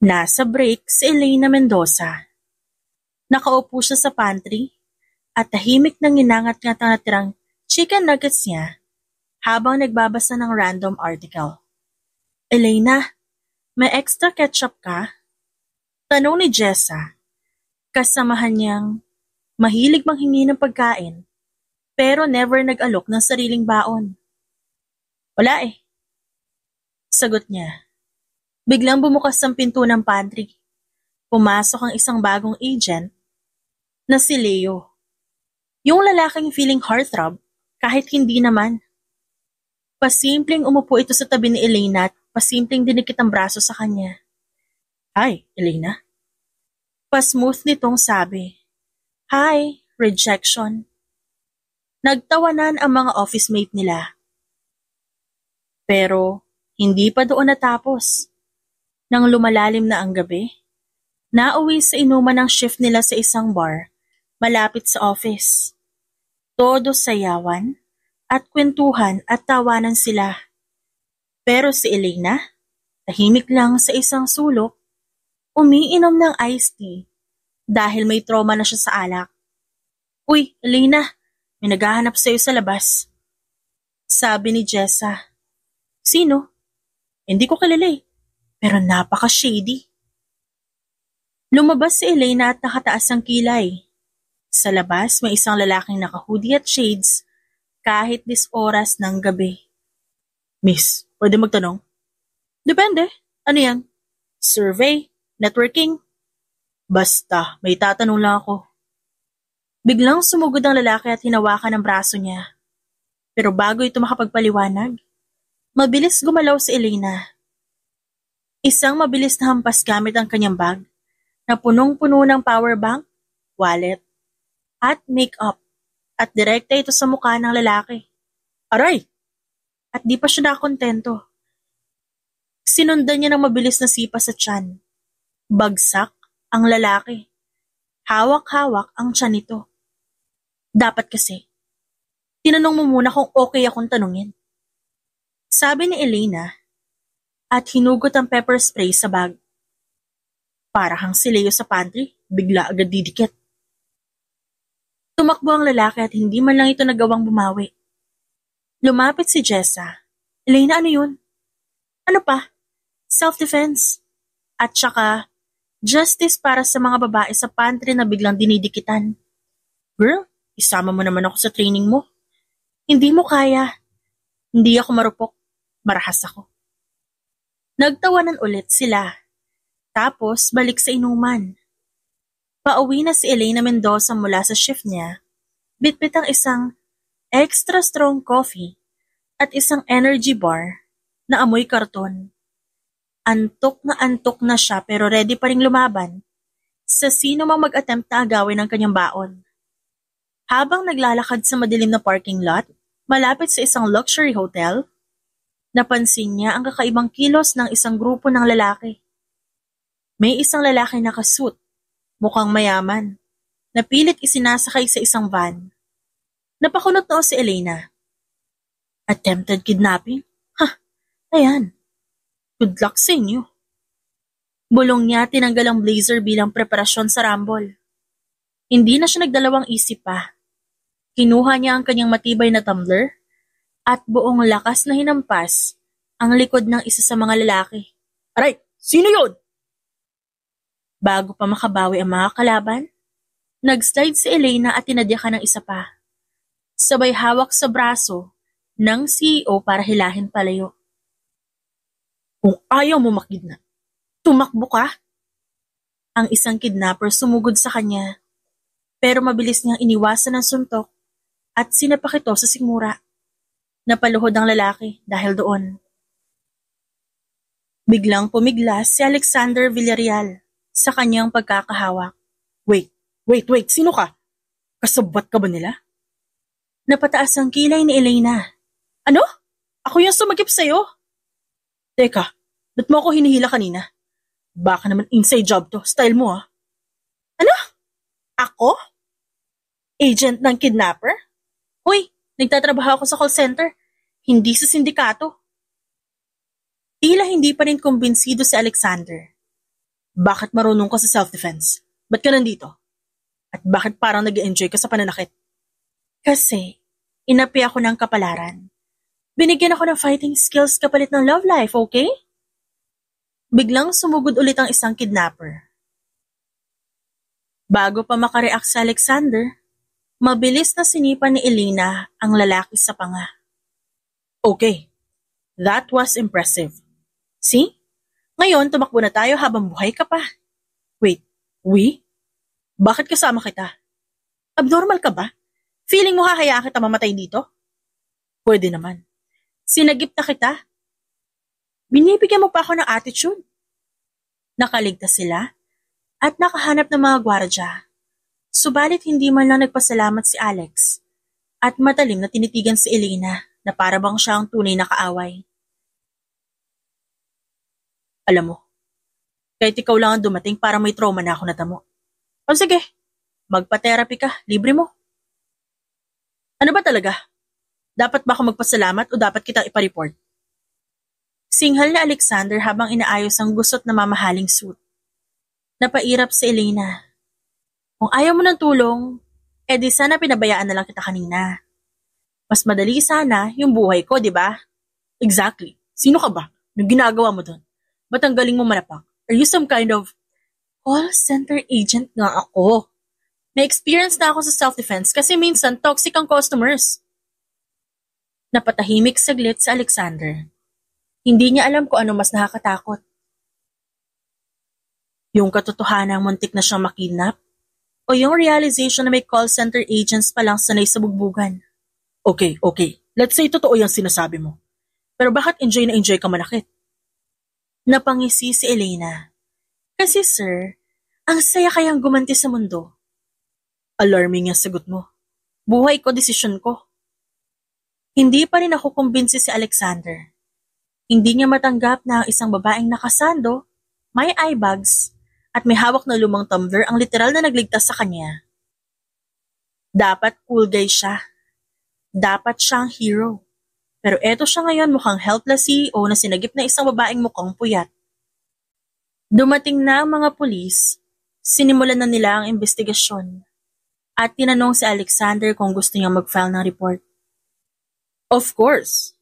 Nasa break si Elena Mendoza. Nakaupo siya sa pantry at tahimik nang inangat-ngat ang natirang chicken nuggets niya habang nagbabasa ng random article. Elena, may extra ketchup ka? Tanong ni Jessa, kasamahan niyang mahilig manghingi ng pagkain pero never nag-alok ng sariling baon. Wala eh, sagot niya. Biglang bumukas ang pinto ng pantry. Pumasok ang isang bagong agent na si Leo. Yung lalaking feeling heartthrob kahit hindi naman. Pasimpleng umupo ito sa tabi ni Elena at pasimpleng dinikit ang braso sa kanya. Hi, Elena. Pa-smooth nitong sabi. Hi, rejection. Nagtawanan ang mga office mate nila. Pero hindi pa doon natapos. Nang lumalalim na ang gabi, nauwi sa inuman ng shift nila sa isang bar malapit sa office. Todo sayawan at kwentuhan at tawanan sila. Pero si Elena, tahimik lang sa isang sulok, umiinom ng iced tea dahil may trauma na siya sa alak. Uy, Elena, may naghahanap sa'yo sa labas. Sabi ni Jessa. Sino? Hindi ko kilala eh, pero napaka-shady. Lumabas si Elena at nakataas ang kilay. Sa labas may isang lalaking naka-hoodie at shades kahit 10 oras ng gabi. Miss, pwede magtanong? Depende. Ano yan? Survey? Networking? Basta, may tatanong lang ako. Biglang sumugod ang lalaki at hinawakan ang braso niya. Pero bago ito makapagpaliwanag, mabilis gumalaw si Elena. Isang mabilis na hampas gamit ang kanyang bag na punong-puno ng power bank, wallet, at make-up at direkta ito sa mukha ng lalaki. Aray! At di pa siya nakontento. Sinundan niya ng mabilis na sipa sa tiyan. Bagsak ang lalaki. Hawak-hawak ang tiyan nito. Dapat kasi, tinanong mo muna kung okay akong tanungin. Sabi ni Elena at hinugot ang pepper spray sa bag. Para kang si Leo sa pantry, bigla agad didikit. Tumakbo ang lalaki at hindi man lang ito nagawang bumawi. Lumapit si Jessa. Elena, ano yun? Ano pa? Self-defense. At saka, justice para sa mga babae sa pantry na biglang dinidikitan. Girl, isama mo naman ako sa training mo. Hindi mo kaya. Hindi ako marupok. Marahas ako. Nagtawanan ulit sila. Tapos balik sa inuman. Pauwi na si Elena Mendoza mula sa shift niya. Bitbit ang isang extra strong coffee at isang energy bar na amoy karton. Antok na siya pero ready pa ring lumaban sa sino mang mag-attempt na agawin ang kanyang baon. Habang naglalakad sa madilim na parking lot, malapit sa isang luxury hotel, napansin niya ang kakaibang kilos ng isang grupo ng lalaki. May isang lalaki nakasuit, mukhang mayaman, na pilit isinasakay sa isang van. Napakunot noo si Elena. Attempted kidnapping? Ayan. Good luck sa inyo. Bulong niya tinanggal ang blazer bilang preparasyon sa rumble. Hindi na siya nagdalawang isip pa. Kinuha niya ang kanyang matibay na tumbler at buong lakas na hinampas ang likod ng isa sa mga lalaki. Aray! Sino yun? Bago pa makabawi ang mga kalaban, nag-slide si Elena at tinadyakan ng isa pa. Sabay hawak sa braso ng CEO para hilahin palayo. Kung ayaw mo makidnap, tumakbo ka. Ang isang kidnapper sumugod sa kanya, pero mabilis niyang iniwasan ang suntok at sinapak ito sa sikmura. Napaluhod ang lalaki dahil doon. Biglang pumiglas si Alexander Villarreal sa kanyang pagkakahawak. Wait, sino ka? Kasabwat ka ba nila? Napataas ang kilay ni Elena. Ano? Ako yung sumagip sa'yo? Teka, ba't mo ako hinihila kanina? Baka naman inside job to, style mo ah. Ano? Ako? Agent ng kidnapper? Hoy, nagtatrabaho ako sa call center, hindi sa sindikato. Tila hindi pa rin kumbinsido si Alexander. Bakit marunong ka sa self-defense? Ba't ka nandito? At bakit parang nag-enjoy ka sa pananakit? Kasi, inapi ako ng kapalaran. Binigyan ako ng fighting skills kapalit ng love life, okay? Biglang sumugod ulit ang isang kidnapper. Bago pa makareact si Alexander, mabilis na sinipa ni Elena ang lalaki sa panga. Okay, that was impressive. See? Ngayon, tumakbo na tayo habang buhay ka pa. Wait, we? Bakit kasama kita? Abnormal ka ba? Feeling mo hahayaan kita mamatay dito? Pwede naman. Sinagip na kita. Binibigyan mo pa ako ng attitude. Nakaligtas sila at nakahanap ng mga gwardya. Subalit hindi man lang nagpasalamat si Alex at matalim na tinitigan si Elena na para bang siya ang tunay na kaaway. Alam mo, kahit ikaw lang ang dumating para may trauma na ako natamo. O sige, magpa-therapy ka, libre mo. Ano ba talaga? Dapat ba ako magpasalamat o dapat kita ipa-report? Singhal na Alexander habang inaayos ang gusot na mamahaling suit. Napairap si Elena. Kung ayaw mo ng tulong, edi sana pinabayaan na lang kita kanina. Mas madali sana yung buhay ko, di ba? Exactly. Sino ka ba? Anong ginagawa mo doon? Ba't ang galing mo manapak? Are you some kind of call center agent nga ako? Na-experience na ako sa self-defense kasi minsan toxic ang customers. Napatahimik saglit si Alexander. Hindi niya alam kung ano mas nakakatakot. Yung katotohanan muntik na siyang makidnap? O yung realization na may call center agents palang sanay sa bugbugan? Okay. Let's say totoo yung sinasabi mo. Pero bakit enjoy na enjoy ka manakit? Napangisi si Elena. Kasi sir, ang saya kayang gumanti sa mundo. Alarming yung sagot mo. Buhay ko, desisyon ko. Hindi pa rin ako kumbinsi si Alexander. Hindi niya matanggap na ang isang babaeng nakasando, may eye bags, at may hawak na lumang tumbler ang literal na nagligtas sa kanya. Dapat cool guy siya. Dapat siyang hero. Pero eto siya ngayon mukhang helpless CEO na sinagip na isang babaeng mukhang puyat. Dumating na ang mga pulis, sinimulan na nila ang investigasyon. At tinanong si Alexander kung gusto niyang mag-file ng report. Of course.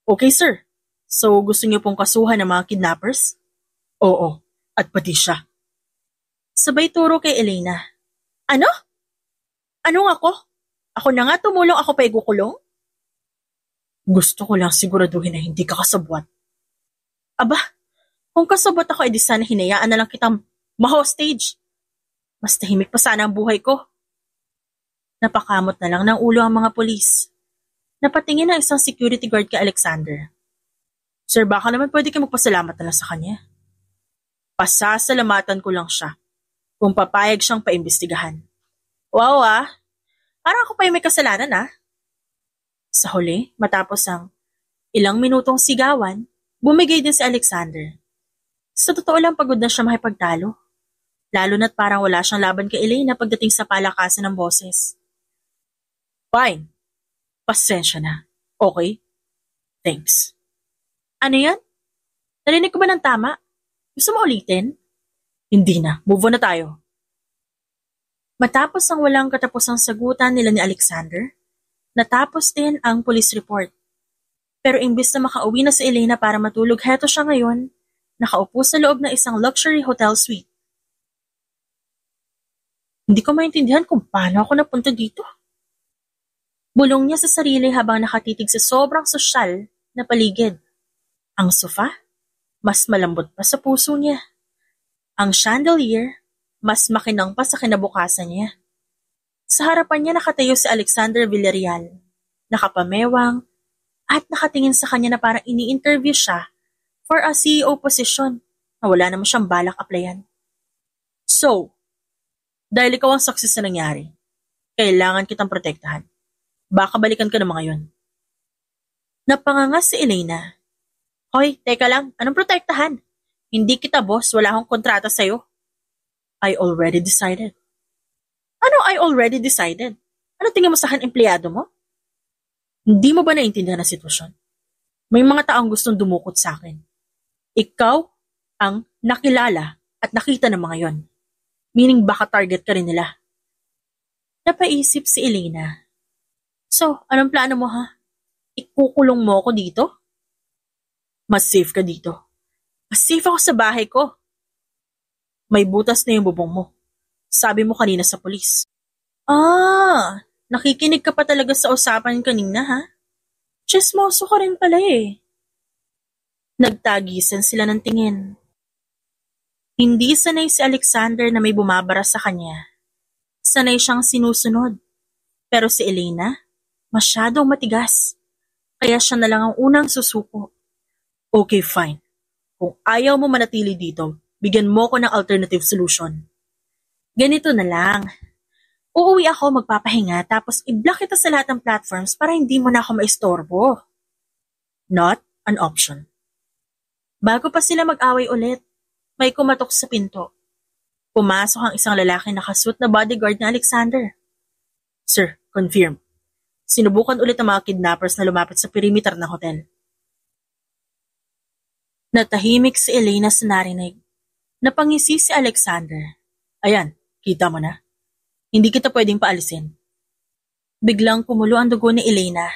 Okay sir. So gusto niyo pong kasuhan ng mga kidnappers? Oo, at pati siya. Sabay turo kay Elena. Ano? Anong ako? Ako na nga tumulong, ako pa igukulong? Gusto ko lang siguraduhin na hindi ka kasabwat. Aba, kung kasabwat ako, edi sana hinayaan na lang kitang ma-hostage. Mas tahimik pa sana ang buhay ko. Napakamot na lang ng ulo ang mga pulis. Napatingin ang isang security guard kay Alexander. Sir, baka naman pwede kayo magpasalamat na lang sa kanya. Pasasalamatan ko lang siya kung papayag siyang paimbestigahan. Wow parang ako pa yung may kasalanan Sa huli, matapos ang ilang minutong sigawan, bumigay din si Alexander. Sa totoo lang pagod na siya makipagtalo. Lalo na't parang wala siyang laban kay Elena pagdating sa palakasan ng boses. Fine. Pasensya na. Okay? Thanks. Ano yan? Narinig ko ba ng tama? Gusto mo ulitin? Hindi na. Move on na tayo. Matapos ang walang katapusang sagutan nila ni Alexander, natapos din ang police report. Pero imbis na makauwi na si Elena para matulog, heto siya ngayon, nakaupo sa loob ng isang luxury hotel suite. Hindi ko maintindihan kung paano ako napunta dito. Bulong niya sa sarili habang nakatitig sa sobrang sosyal na paligid. Ang sofa, mas malambot pa sa puso niya. Ang chandelier, mas makinang pa sa kinabukasan niya. Sa harapan niya nakatayo si Alexander Villarreal, nakapamewang at nakatingin sa kanya na parang ini-interview siya for a CEO position na wala naman siyang balak applyan. So, dahil ikaw ang success na nangyari, kailangan kitang protektahan. Baka balikan ka ng mga yun. Napangangas si Elena. Hoy, teka lang, anong protektahan? Hindi kita boss, wala akong kontrata sa'yo. I already decided. Ano I already decided? Ano tingin mo sa akin, empleyado mo? Hindi mo ba naintindihan ang sitwasyon? May mga taong gustong dumukot sa akin. Ikaw ang nakilala at nakita ng mga yon. Meaning baka target ka rin nila. Napaisip si Elena. So, anong plano mo ha? Ikukulong mo ako dito? Mas safe ka dito. Mas safe ako sa bahay ko. May butas na yung bubong mo. Sabi mo kanina sa pulis. Nakikinig ka pa talaga sa usapan kanina ha? Chismoso ka rin pala eh. Nagtagisan sila ng tingin. Hindi sanay si Alexander na may bumabara sa kanya. Sanay siyang sinusunod. Pero si Elena, masyadong matigas. Kaya siya na lang ang unang susuko. Okay, fine. Kung ayaw mo manatili dito, bigyan mo ko ng alternative solution. Ganito na lang. Uuwi ako magpapahinga tapos i-block kita sa lahat ng platforms para hindi mo na ako maistorbo. Not an option. Bago pa sila mag-away ulit, may kumatok sa pinto. Pumasok ang isang lalaki na nakasuot na bodyguard ni Alexander. Sir, confirm. Sinubukan ulit ang mga kidnappers na lumapit sa perimeter ng hotel. Natahimik si Elena sa narinig. Napangisi si Alexander. Ayan, kita mo na. Hindi kita pwedeng paalisin. Biglang kumulo ang dugo ni Elena.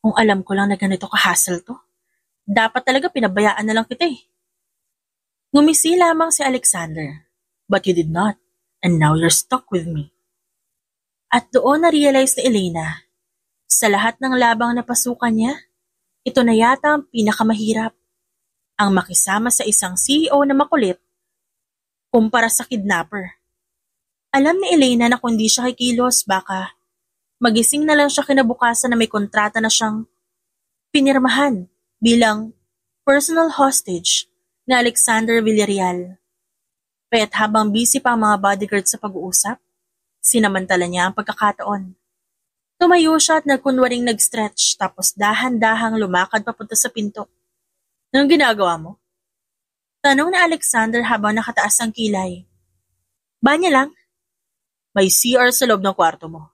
Kung alam ko lang na ganito ka-hassle to, dapat talaga pinabayaan na lang kita eh. Ngumisi lamang si Alexander. But you did not, and now you're stuck with me. At doon na-realize ni Elena, sa lahat ng labang na pasukan niya, ito na yata ang pinakamahirap. Ang makisama sa isang CEO na makulit kumpara sa kidnapper. Alam ni Elena na kung di siya kikilos, baka magising na lang siya kinabukasan na may kontrata na siyang pinirmahan bilang personal hostage na Alexander Villarreal. Kaya't habang busy pa ang mga bodyguard sa pag-uusap, sinamantala niya ang pagkakataon. Tumayo siya at nagkunwaring nag-stretch tapos dahan-dahang lumakad papunta sa pinto. Anong ginagawa mo? Tanong na Alexander habang nakataas ang kilay. Banya lang. May CR sa loob ng kwarto mo.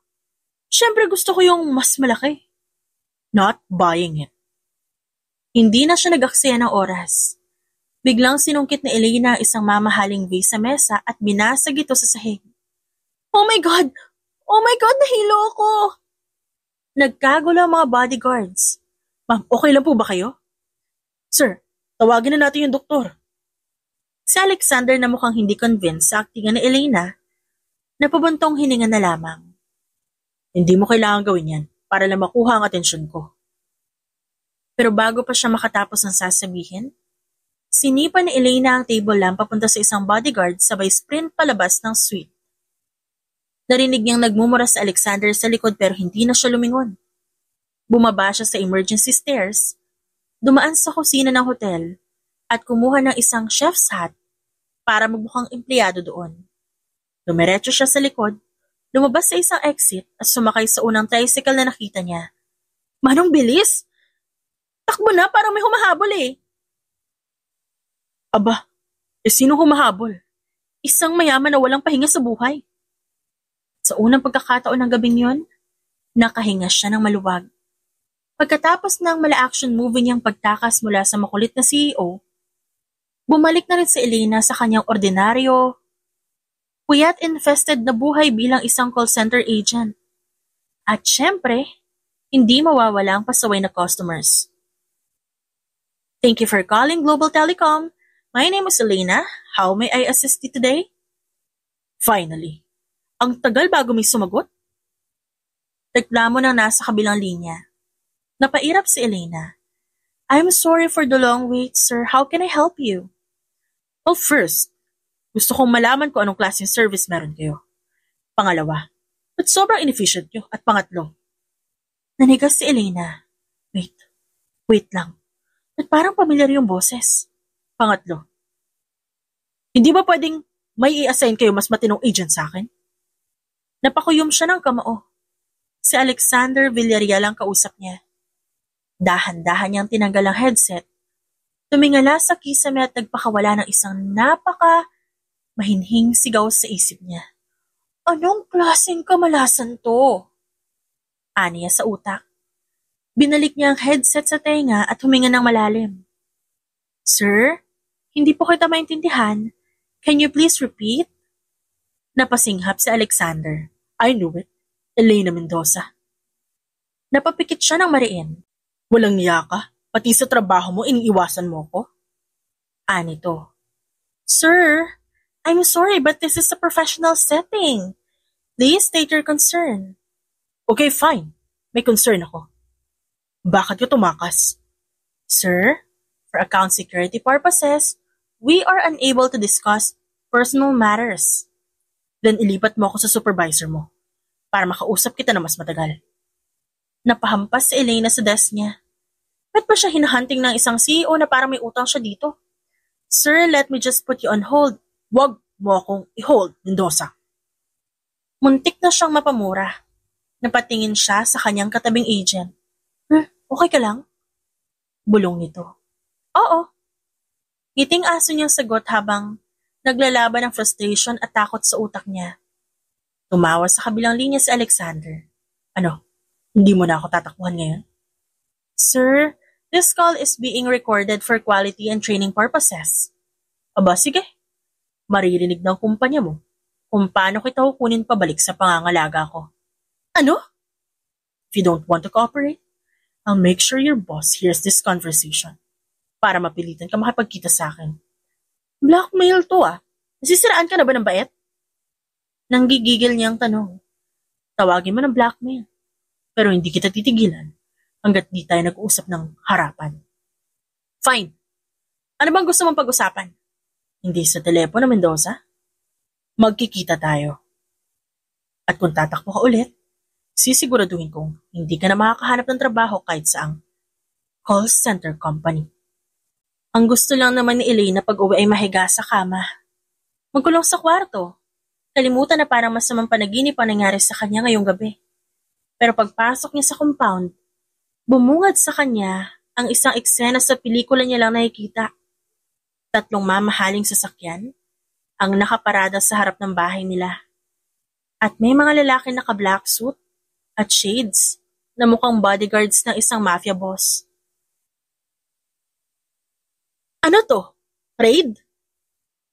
Siyempre gusto ko yung mas malaki. Not buying it. Hindi na siya nag-aksaya ng oras. Biglang sinungkit ni Elena isang mamahaling vase sa mesa at binasag ito sa sahig. Oh my God! Oh my God! Nahilo ako! Nagkagulo ang mga bodyguards. Ma'am, okay lang po ba kayo? Sir, tawagin na natin yung doktor. Si Alexander na mukhang hindi convinced sa aktingan ni Elena, napabuntong hininga na lamang. Hindi mo kailangan gawin yan para lang makuha ang atensyon ko. Pero bago pa siya makatapos ng sasabihin, sinipa ni Elena ang table lamp papunta sa isang bodyguard sabay sprint palabas ng suite. Narinig niyang nagmumura sa Alexander sa likod pero hindi na siya lumingon. Bumaba siya sa emergency stairs, dumaan sa kusina ng hotel at kumuha ng isang chef's hat para magbukang empleyado doon. Dumiretso siya sa likod, lumabas sa isang exit at sumakay sa unang tricycle na nakita niya. Manong bilis! Takbo na, parang may humahabol eh. Aba, sino humahabol? Isang mayaman na walang pahinga sa buhay. Sa unang pagkakataon ng gabing yon, nakahinga siya ng maluwag. Pagkatapos ng mala-action movie niyang pagtakas mula sa makulit na CEO, bumalik na rin si Elena sa kanyang ordinaryo, puyat-infested na buhay bilang isang call center agent. At syempre, hindi mawawala ang pasaway na customers. Thank you for calling Global Telecom. My name is Elena. How may I assist you today? Finally. Ang tagal bago may sumagot? Reklamo ng nasa kabilang linya. Napairap si Elena. I'm sorry for the long wait, sir. How can I help you? Well, first, gusto kong malaman kung anong klaseng service meron kayo. Pangalawa, ba't sobrang inefficient nyo? At pangatlo, nanigas si Elena. Wait lang. At parang pamilyar yung boses. Pangatlo, hindi ba pwedeng may i-assign kayo mas matinong agent sa akin? Napakuyom siya ng kamao. Si Alexander Villarreal ang kausap niya. Dahan-dahan niyang tinanggal ang headset. Tumingala sa kisame at nagpakawala ng isang mahinhing sigaw sa isip niya. Anong klaseng kamalasan to? Aniya sa utak. Binalik niya ang headset sa tenga at huminga ng malalim. Sir, hindi po kita maintindihan. Can you please repeat? Napasinghap si Alexander. I knew it. Elena Mendoza. Napapikit siya ng mariin. Walang niya ka? Pati sa trabaho mo, iniiwasan mo ko? Anito. Sir, I'm sorry but this is a professional setting. Please state your concern. Okay, fine. May concern ako. Bakit ka tumakas? Sir, for account security purposes, we are unable to discuss personal matters. Then ilipat mo ako sa supervisor mo para makausap kita na mas matagal. Napahampas si Elena sa desk niya. Ba't ba siya hinahunting ng isang CEO na parang may utang siya dito? Sir, let me just put you on hold. Wag mo akong i-hold, Mendoza. Muntik na siyang mapamura. Napatingin siya sa kanyang katabing agent. Okay ka lang? Bulong nito. Oo. Ngiting aso niyang sagot habang naglalaban ng frustration at takot sa utak niya. Tumawa sa kabilang linya si Alexander. Ano? Hindi mo na ako tatakbuhan ngayon? Sir, this call is being recorded for quality and training purposes. Aba, sige. Maririnig ng kumpanya mo kung paano kita kukunin pabalik sa pangangalaga ko. Ano? If you don't want to cooperate, I'll make sure your boss hears this conversation para mapilitan ka makipagkita sa akin. Blackmail to ah. Nasisiraan ka na ba ng bait? Nanggigigil niyang tanong. Tawagin mo ng blackmail. Pero hindi kita titigilan hanggat di tayo nag-uusap ng harapan. Fine. Ano bang gusto mong pag-usapan? Hindi sa telepono, Mendoza? Magkikita tayo. At kung tatakbo ka ulit, sisiguraduhin kong hindi ka na makakahanap ng trabaho kahit saang call center company. Ang gusto lang naman ni Elena pag-uwi ay mahiga sa kama. Magkulong sa kwarto. Kalimutan na parang masamang panaginip ang nangyari sa kanya ngayong gabi. Pero pagpasok niya sa compound, bumungad sa kanya ang isang eksena sa pelikula niya lang nakikita. 3 mamahaling sasakyan ang nakaparada sa harap ng bahay nila. At may mga lalaki naka-black suit at shades na mukhang bodyguards ng isang mafia boss. Ano to? Raid?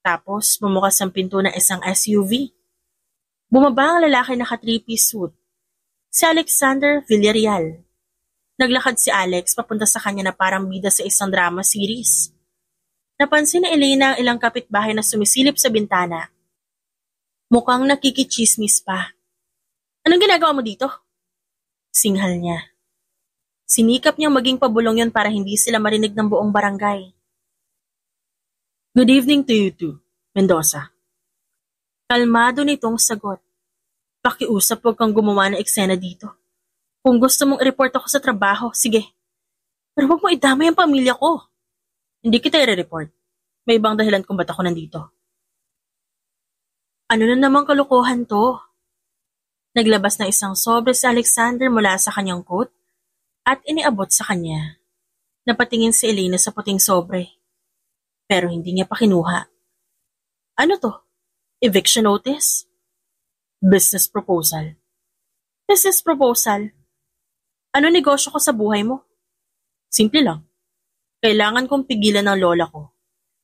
Tapos bumukas ang pinto ng isang SUV. Bumaba ang lalaki naka 3-piece suit. Si Alexander Villarreal. Naglakad si Alex papunta sa kanya na parang bida sa isang drama series. Napansin ni Elena ang ilang kapitbahay na sumisilip sa bintana. Mukhang nakikichismis pa. Anong ginagawa mo dito? Singhal niya. Sinikap niyang maging pabulong yon para hindi sila marinig ng buong barangay. Good evening to you too, Mendoza. Kalmado nitong sagot. Pakiusap, huwag kang gumawa ng eksena dito. Kung gusto mong i-report ako sa trabaho, sige. Pero huwag mo idamay ang pamilya ko. Hindi kita i-report. May ibang dahilan kung ba't ako nandito. Ano na namang kalokohan to? Naglabas na isang sobre si Alexander mula sa kanyang coat at iniabot sa kanya. Napatingin si Elena sa puting sobre. Pero hindi niya pa kinuha. Ano to? Eviction notice? Business proposal. Business proposal? Ano negosyo ko sa buhay mo? Simple lang. Kailangan kong pigilan ng lola ko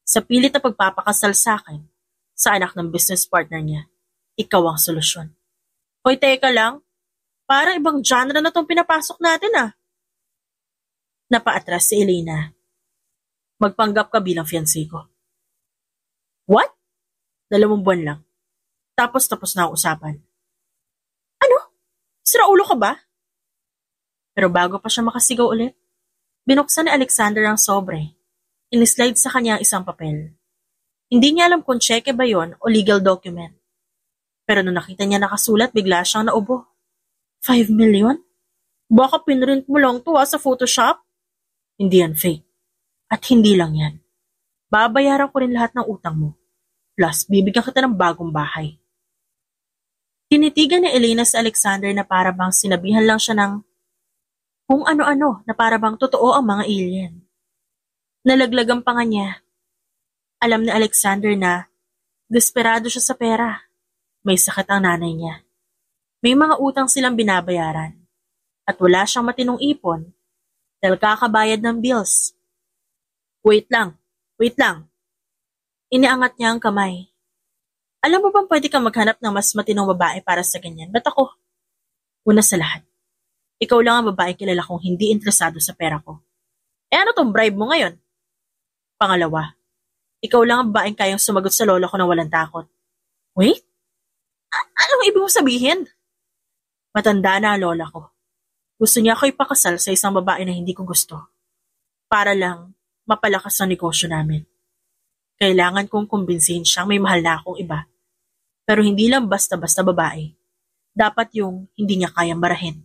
sa pilit na pagpapakasal sa akin sa anak ng business partner niya. Ikaw ang solusyon. Hoy, teka lang. Parang ibang genre na tong pinapasok natin ah. Napaatras si Elena. Magpanggap ka bilang fiancé ko. What? 2 buwan lang. Tapos na ang usapan. Ano? Sira ulo ka ba? Pero bago pa siya makasigaw ulit, binuksan ni Alexander ang sobre. Inislide sa kanya ang isang papel. Hindi niya alam kung cheque ba yon o legal document. Pero nung nakita niya nakasulat, bigla siyang naubo. 5 million? Baka pinrint mo lang to sa Photoshop? Hindi yan fake. At hindi lang yan. Babayaran ko rin lahat ng utang mo. Plus, bibigyan kita ng bagong bahay. Tinitigan ni Elena sa Alexander na para bang sinabihan lang siya ng kung ano-ano na para bang totoo ang mga alien. Nalaglagan pa nga niya. Alam ni Alexander na desperado siya sa pera. May sakit ang nanay niya. May mga utang silang binabayaran. At wala siyang matinong ipon dahil kakabayad ng bills. Wait lang. Iniangat niya ang kamay. Alam mo bang pwede kang maghanap ng mas matinong babae para sa ganyan? Ba't ako? Una sa lahat, ikaw lang ang babae kilala kong hindi interesado sa pera ko. Eh ano tong bribe mo ngayon? Pangalawa, ikaw lang ang babaeng kayang sumagot sa lola ko na walang takot. Wait? Anong ibig mo sabihin? Matanda na ang lola ko. Gusto niya ako ipakasal sa isang babae na hindi ko gusto. Para lang mapalakas ang negosyo namin. Kailangan kong kumbinsihin siyang may mahal na akong iba. Pero hindi lang basta-basta babae. Dapat yung hindi niya kayang barahin.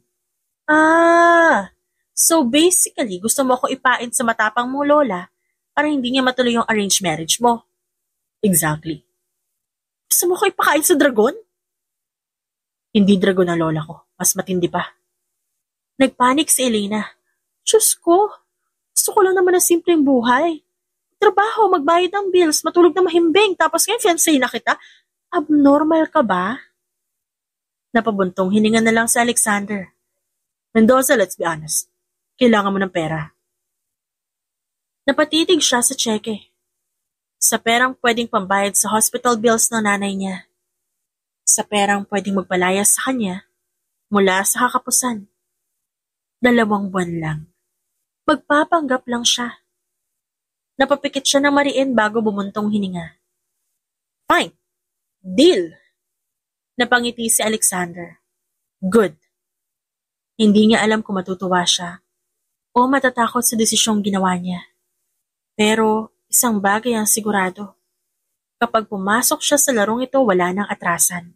So basically gusto mo ako ipain sa matapang mong lola para hindi niya matuloy yung arranged marriage mo. Exactly. Gusto mo ko ipakain sa dragon? Hindi dragon ang lola ko. Mas matindi pa. Nagpanik si Elena. Diyos ko, gusto ko lang naman ng simpleng buhay. Trabaho, magbayad ng bills, matulog na mahimbing, tapos ngayon fiancé na kita. Abnormal ka ba? Napabuntong hininga na lang si Alexander. Mendoza, let's be honest. Kailangan mo ng pera. Napatitig siya sa tseke. Sa perang pwedeng pambayad sa hospital bills ng nanay niya. Sa perang pwedeng magpalayas sa kanya mula sa kakapusan. 2 buwan lang. Magpapanggap lang siya. Napapikit siya ng mariin bago bumuntong hininga. Fine. Deal. Napangiti si Alexander. Good. Hindi niya alam kung matutuwa siya o matatakot sa desisyong ginawa niya. Pero isang bagay ang sigurado. Kapag pumasok siya sa larong ito, wala nang atrasan.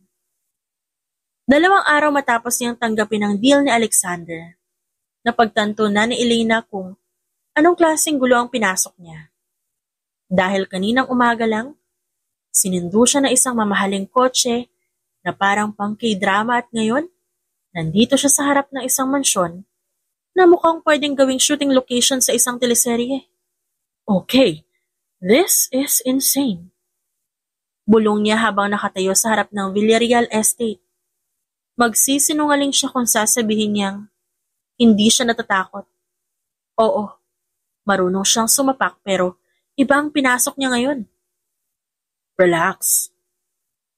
2 araw matapos niyang tanggapin ang deal ni Alexander, napagtanto na ni Elena kung anong klaseng gulo ang pinasok niya. Dahil kaninang umaga lang, sinundo siya ng isang mamahaling kotse na parang pang K-drama at ngayon, nandito siya sa harap ng isang mansyon na mukhang pwedeng gawing shooting location sa isang teleserye. Okay, this is insane. Bulong niya habang nakatayo sa harap ng Villarreal Estate. Magsisinungaling siya kung sasabihin niyang hindi siya natatakot. Oo, marunong siyang sumapak pero iba ang pinasok niya ngayon. Relax.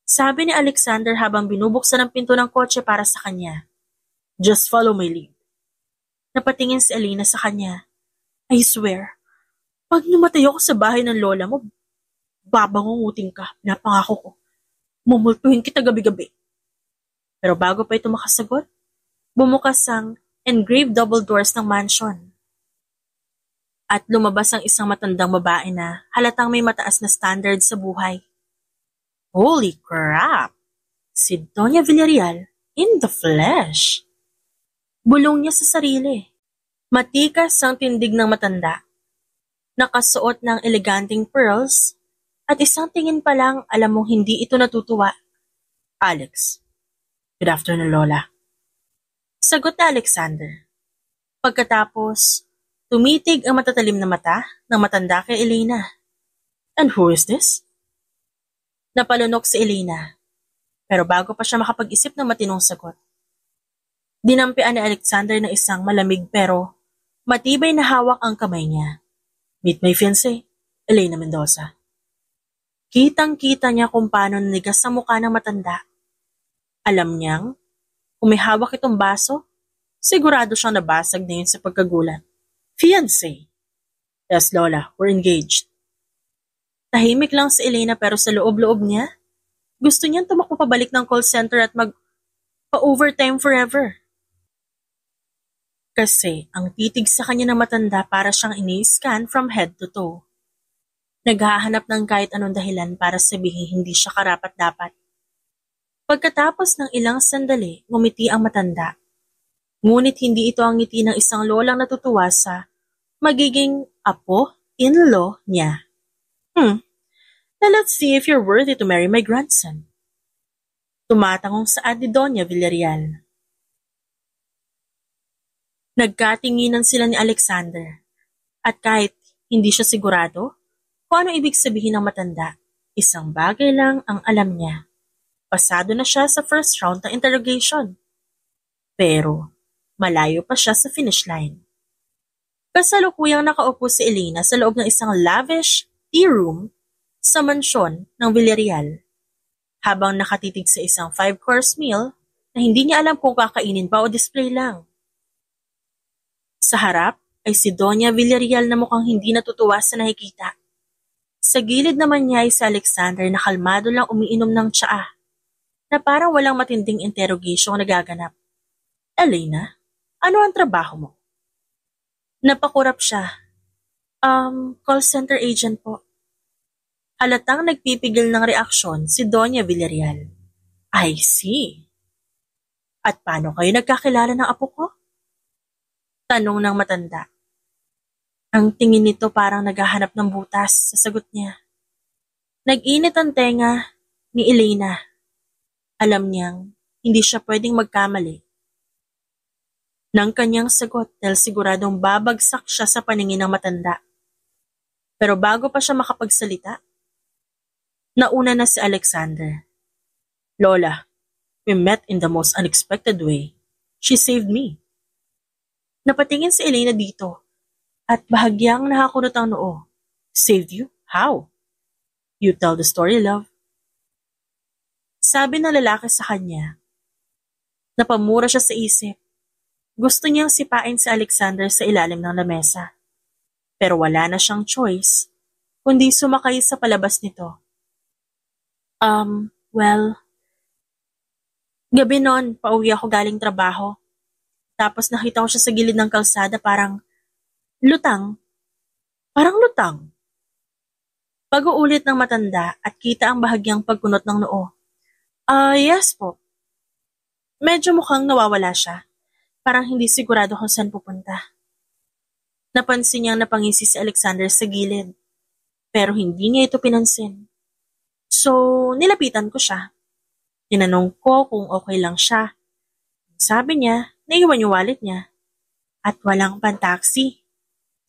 Sabi ni Alexander habang binubuksan ang pinto ng kotse para sa kanya. Just follow my lead. Napatingin si Elena sa kanya. I swear, pag namatay ako sa bahay ng lola mo, babangungutin ka, napangako ko. Mumultuhin kita gabi-gabi. Pero bago pa ito makasagot, bumukas ang engraved double doors ng mansion. At lumabas ang isang matandang babae na halatang may mataas na standard sa buhay. Holy crap! Si Doña Villarreal in the flesh. Bulong niya sa sarili. Matikas ang tindig ng matanda. Nakasuot ng eleganteng pearls at isang tingin pa lang alam mong hindi ito natutuwa. Alex. Good afternoon, Lola. Sagot na Alexander. Pagkatapos, tumitig ang matatalim na mata ng matanda kay Elena. And who is this? Napalunok si Elena. Pero bago pa siya makapag-isip ng matinong sagot, dinampian ni Alexander ng isang malamig pero matibay na hawak ang kamay niya. Meet my fiancé, Elena Mendoza. Kitang-kita niya kung paano nanigas sa mukha ng matanda. Alam niyang, kung may hawak itong baso, sigurado siyang nabasag na yun sa pagkagulat. Fiancé? Yes, Lola, we're engaged. Tahimik lang si Elena pero sa loob-loob niya, gusto niyang tumakbo pabalik ng call center at magpa-overtime forever. Kasi ang titig sa kanya ng matanda para siyang ini-scan from head to toe. Naghahanap ng kahit anong dahilan para sabihin hindi siya karapat-dapat. Pagkatapos ng ilang sandali, ngumiti ang matanda. Ngunit hindi ito ang ngiti ng isang lolang natutuwa sa magiging apo-in-law niya. Now let's see if you're worthy to marry my grandson. Tumatangong saad ni Doña Villarreal. Nagkatinginan sila ni Alexander. At kahit hindi siya sigurado kung ano ibig sabihin ng matanda, isang bagay lang ang alam niya. Pasado na siya sa first round ng interrogation. Pero malayo pa siya sa finish line. Kasalukuyang nakaupo si Elena sa loob ng isang lavish tea room sa mansyon ng Villarreal. habang nakatitig sa isang 5-course meal na hindi niya alam kung kakainin ba o display lang. Sa harap ay si Doña Villarreal na mukhang hindi natutuwa sa nakikita. Sa gilid naman niya ay si Alexander na kalmado lang umiinom ng tsaa, na parang walang matinding interrogation nagaganap. Elena, ano ang trabaho mo? Napakurap siya. Call center agent po. Halatang nagpipigil ng reaksyon si Doña Villarreal. I see. At paano kayo nagkakilala ng apo ko? Tanong ng matanda. Ang tingin nito parang naghahanap ng butas sa sagot niya. Nag-init ang tenga ni Elena. Alam niyang hindi siya pwedeng magkamali ng kanyang sagot dahil siguradong babagsak siya sa paningin ng matanda. Pero bago pa siya makapagsalita, nauna na si Alexander. Lola, we met in the most unexpected way. She saved me. Napatingin si Elena dito at bahagyang nakakunot ang noo. Saved you? How? You tell the story, love. Sabi ng lalaki sa kanya. Napamura siya sa isip. Gusto niyang sipain si Alexander sa ilalim ng lamesa. Pero wala na siyang choice, kundi sumakay sa palabas nito. Gabi noon, pauwi ako galing trabaho. Tapos nakita ko siya sa gilid ng kalsada parang lutang. Parang lutang. Pag-uulit ng matanda at kita ang bahagyang pagkunot ng noo. Yes po. Medyo mukhang nawawala siya. Parang hindi sigurado kung saan pupunta. Napansin niyang napangisi si Alexander sa gilid. Pero hindi niya ito pinansin. So, nilapitan ko siya. Tinanong ko kung okay lang siya. Sabi niya, naiwan yung wallet niya. At walang pan-taxi.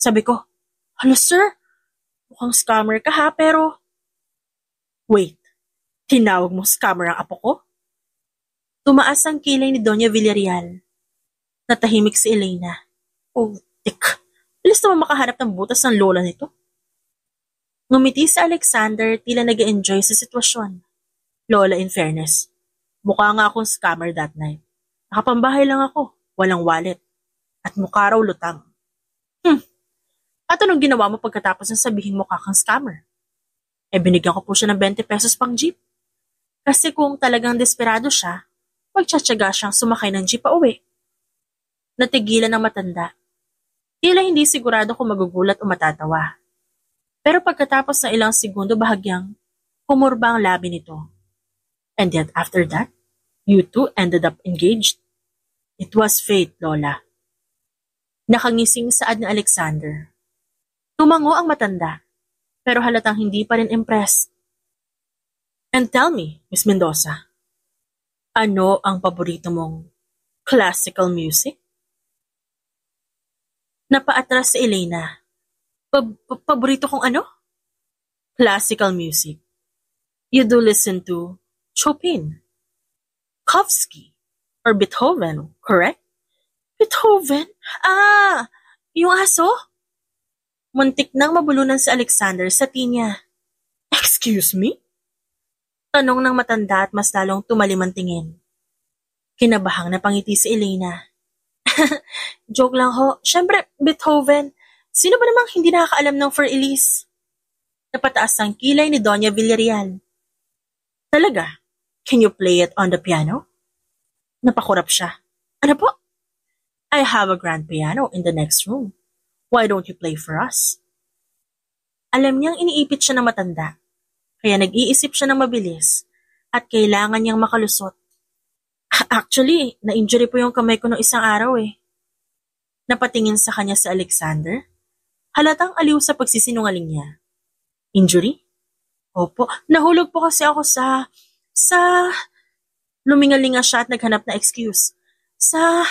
Sabi ko, "Hello sir, mukhang scammer ka ha, pero..." Wait, tinawag mo scammer ang apo ko? Tumaas ang kilay ni Doña Villarreal. Natahimik si Elena. Oh, tik. Bilis naman makahanap ng butas ng lola nito. Ngumiti si Alexander, tila nag-enjoy sa sitwasyon. Lola, in fairness, mukha nga akong scammer that night. Nakapambahay lang ako, walang wallet. At mukha raw lutang. At anong ginawa mo pagkatapos ng sabihin mo kakang scammer? Binigyan ko po siya ng 20 pesos pang jeep. Kasi kung talagang desperado siya, magtsatsaga siyang sumakay ng jeep pa uwi. Natigilan ng matanda. Tila hindi sigurado kung magugulat o matatawa. Pero pagkatapos ng ilang segundo bahagyang, humurba ang labi nito. And yet after that, you two ended up engaged. It was fate, Lola. Nakangising saad ni Alexander. Tumango ang matanda, pero halatang hindi pa rin impressed. And tell me, Miss Mendoza, ano ang paborito mong classical music? Napaatras si Elena. Paborito kong ano? Classical music. You do listen to Chopin, Tchaikovsky, or Beethoven, correct? Beethoven? Yung aso? Muntik nang mabulunan si Alexander sa tinya. Excuse me? Tanong ng matanda at mas lalong tumalim ang tingin. Kinabahang napangiti si Elena. Joke lang ho. Siyempre, Beethoven. Sino ba namang hindi nakakaalam ng For Elise? Napataas ang kilay ni Doña Villarreal. Talaga? Can you play it on the piano? Napakurap siya. Ano po? I have a grand piano in the next room. Why don't you play for us? Alam niyang iniipit siya ng matanda, kaya nag-iisip siya ng mabilis at kailangan niyang makalusot. Actually, na-injury po yung kamay ko noong isang araw eh. Napatingin sa kanya si Alexander. Halatang aliw sa pagsisinungaling niya. Injury? Opo, nahulog po kasi ako sa... Lumingalinga siya at naghanap na excuse. Sa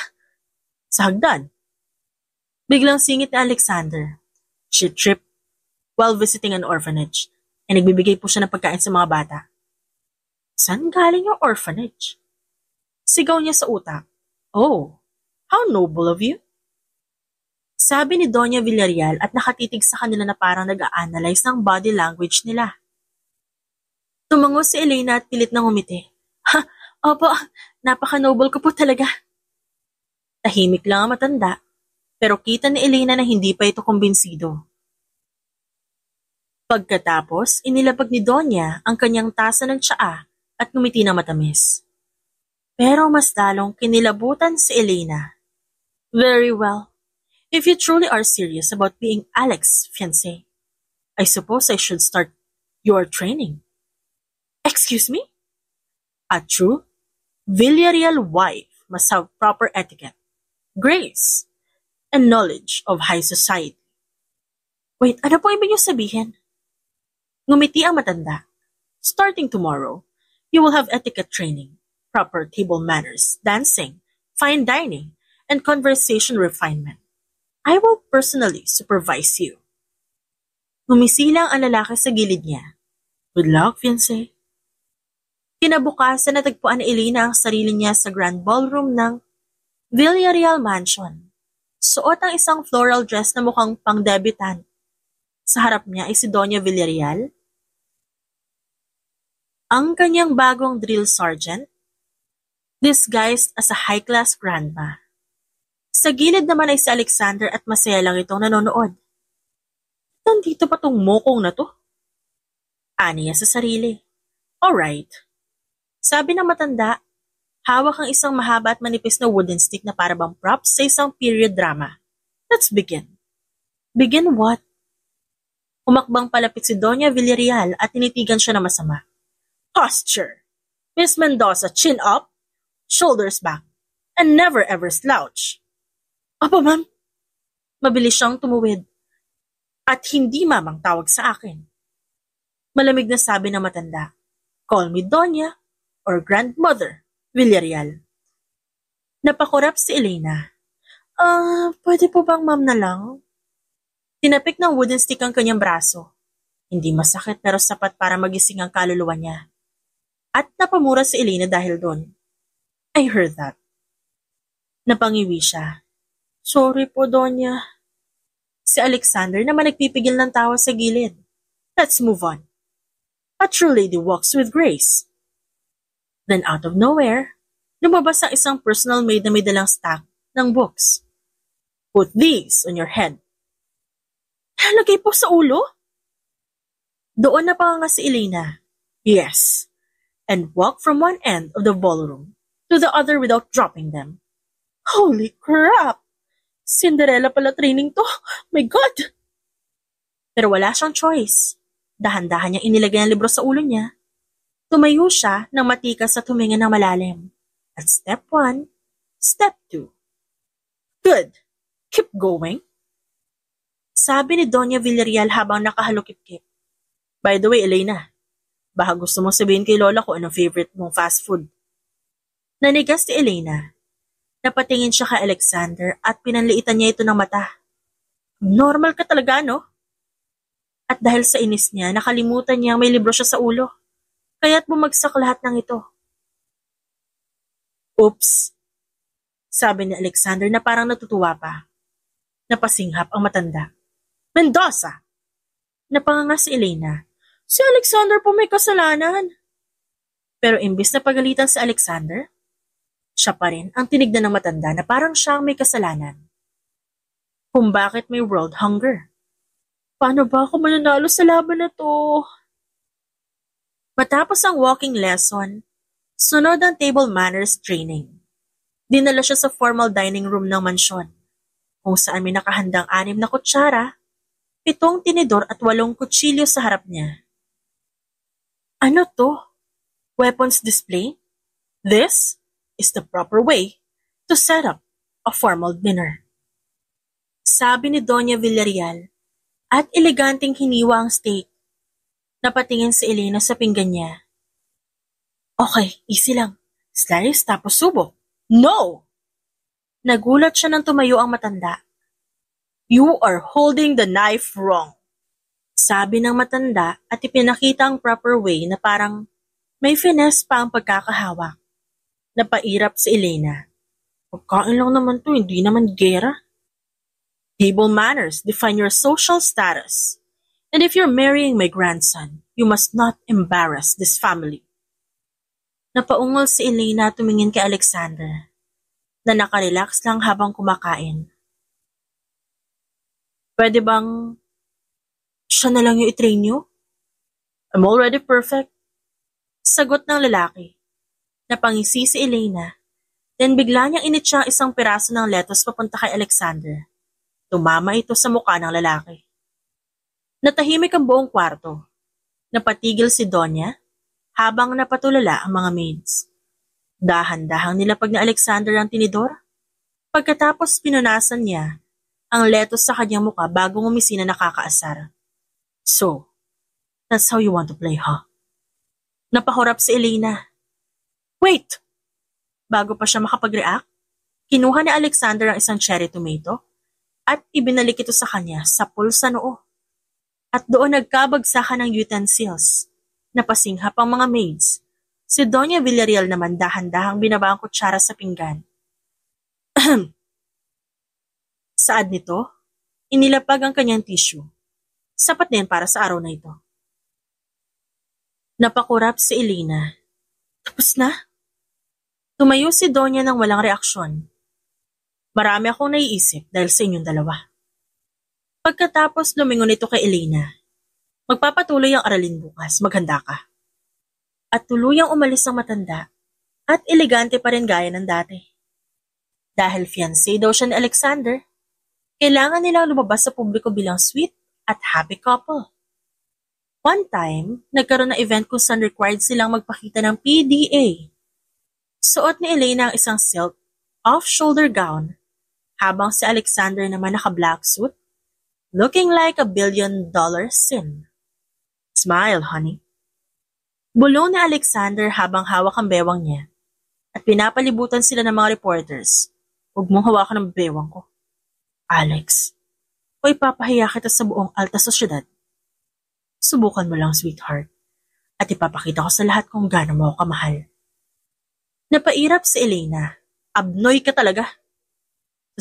hagdan. Biglang singit ni Alexander. She tripped while visiting an orphanage and nagbibigay po siya ng pagkain sa mga bata. Saan galing yung orphanage? Sigaw niya sa utak. Oh, how noble of you. Sabi ni Doña Villarreal at nakatitig sa kanila na parang nag-a-analyze ng body language nila. Tumango si Elena at pilit na ngumiti. Ha, opo, napaka-noble ko po talaga. Tahimik lang ang matanda, pero kita ni Elena na hindi pa ito kumbinsido. Pagkatapos, inilapag ni Donya ang kanyang tasa ng tsaa at ngumiti na matamis. Pero mas lalong kinilabutan si Elena. Very well. If you truly are serious about being Alex's fiancé, I suppose I should start your training. Excuse me? A true Villarreal wife must have proper etiquette, grace, and knowledge of high society. Wait, ano po ibig niyo sabihin? Ngumiti ang matanda. Starting tomorrow, you will have etiquette training, proper table manners, dancing, fine dining, and conversation refinement. I will personally supervise you. Ngumisilang ang lalaki sa gilid niya. Good luck, fiancé. Kinabukasan natagpuan ni Elena ang sarili niya sa grand ballroom ng Villarreal Mansion. Suot ang isang floral dress na mukhang pang-debutant. Sa harap niya ay si Doña Villarreal, ang kanyang bagong drill sergeant, disguised as a high-class grandma. Sa gilid naman ay si Alexander at masaya lang itong nanonood. Nandito pa tong mokong na to? Ani niya sa sarili. Alright. Sabi ng matanda, hawak ang isang mahaba at manipis na wooden stick na para bang props sa isang period drama. Let's begin. Begin what? Umakbang palapit si Doña Villarreal at tinitigan siya na masama. Posture. Miss Mendoza, chin up, shoulders back, and never ever slouch. Apa ma'am? Mabilis siyang tumuwid. At hindi mamang tawag sa akin. Malamig na sabi ng matanda. Call me Doña or Grandmother Villarreal. Napakurap si Elena. Pwede po bang ma'am na lang? Tinapik ng wooden stick ang kanyang braso. Hindi masakit pero sapat para magising ang kaluluwa niya. At napamura si Elena dahil doon. I heard that. Napangiwi siya. Sorry po, Doña. Si Alexander naman nagpipigil ng tawa sa gilid. Let's move on. A true lady walks with grace. Then out of nowhere, lumabas ang isang personal maid na may dalang stack ng books. Put these on your head. Lagay po sa ulo? Doon na pa nga si Elena. Yes. And walk from one end of the ballroom to the other without dropping them. Holy crap! Cinderella pala training to. My God! Pero wala siyang choice. Dahan-dahan niyang inilagay ang libro sa ulo niya. Tumayo siya ng matikas at huminga ng malalim. At step 1, step 2. Good. Keep going. Sabi ni Doña Villarreal habang nakahalukip-kip. By the way, Elena, baka gusto mong sabihin kay Lola ko anong favorite mong fast food. Nanigas si Elena. Napatingin siya kay Alexander at pinanliitan niya ito ng mata. Normal ka talaga, no? At dahil sa inis niya, nakalimutan niya may libro siya sa ulo. Kaya't bumagsak lahat ng ito. Oops, sabi ni Alexander na parang natutuwa pa. Napasinghap ang matanda. Mendoza! Napanganga si Elena. Si Alexander po may kasalanan. Pero imbis na pagalitan si Alexander, siya pa rin ang tinignan ng matanda na parang siyang may kasalanan. Kung bakit may world hunger. Paano ba ako mananalo sa laban na to? Matapos ang walking lesson, sunod ang table manners training. Dinala siya sa formal dining room ng mansyon, kung saan may nakahandang 6 na kutsara, 7 tinidor at 8 kutsilyo sa harap niya. Ano to? Weapons display? This is the proper way to set up a formal dinner. Sabi ni Doña Villarreal at eleganting hiniwa ang steak. Napatingin si Elena sa pinggan niya. Okay, easy lang. Slice tapos subok. No! Nagulat siya nang tumayo ang matanda. You are holding the knife wrong. Sabi ng matanda at ipinakita ang proper way na parang may finesse pa ang pagkakahawak. Napairap si Elena. Pagkain lang naman to, hindi naman gera. Table manners define your social status. And if you're marrying my grandson, You must not embarrass this family. Napaungol si Elena tumingin kay Alexander, na nakarelax lang habang kumakain. Pwede bang siya na lang yung itrain niyo? I'm already perfect. Sagot ng lalaki. Napangisi si Elena, then bigla niyang initsa ang isang piraso ng lettuce papunta kay Alexander. Tumama ito sa mukha ng lalaki. Natahimik ang buong kwarto. Napatigil si Donya habang napatulala ang mga maids. Dahan-dahang nilapag ni Alexander ang tinidor. Pagkatapos pinunasan niya ang lettuce sa kanyang mukha bago ngumisi na nakakaasar. So, that's how you want to play, huh? Napahurap si Elena. Wait! Bago pa siya makapag-react, kinuha ni Alexander ang isang cherry tomato at ibinalik ito sa kanya sa pulsa noo. At doon nagkabagsakan ng utensils. Napasinghap ang mga maids. Si Doña Villarreal naman dahan-dahang binaba ang kutsara sa pinggan. Saad nito, inilapag ang kanyang tissue. Sapat din para sa araw na ito. Napakurap si Elena. Tapos na? Tumayo si Donya nang walang reaksyon. Marami akong naiisip dahil sa inyong dalawa. Pagkatapos lumingon ito kay Elena. Magpapatuloy ang aralin bukas, maghanda ka. At tuluyang umalis ang matanda at elegante pa rin gaya ng dati. Dahil fiancé daw siya ni Alexander, kailangan nilang lumabas sa publiko bilang sweet at happy couple. One time, nagkaroon ng event kung saan required silang magpakita ng PDA. Suot ni Elena ang isang silk, off-shoulder gown, habang si Alexander naman naka-black suit, looking like a $1 billion sin. Smile, honey. Bulong ni Alexander habang hawak ang bewang niya at pinapalibutan sila ng mga reporters. Huwag mong hawakan ang bewang ko. Alex, o ipapahiya kita sa buong alta sosyedad. Subukan mo lang, sweetheart, at ipapakita ko sa lahat kung gaano mo ako kamahal. Napairap si Elena. Abnoy ka talaga.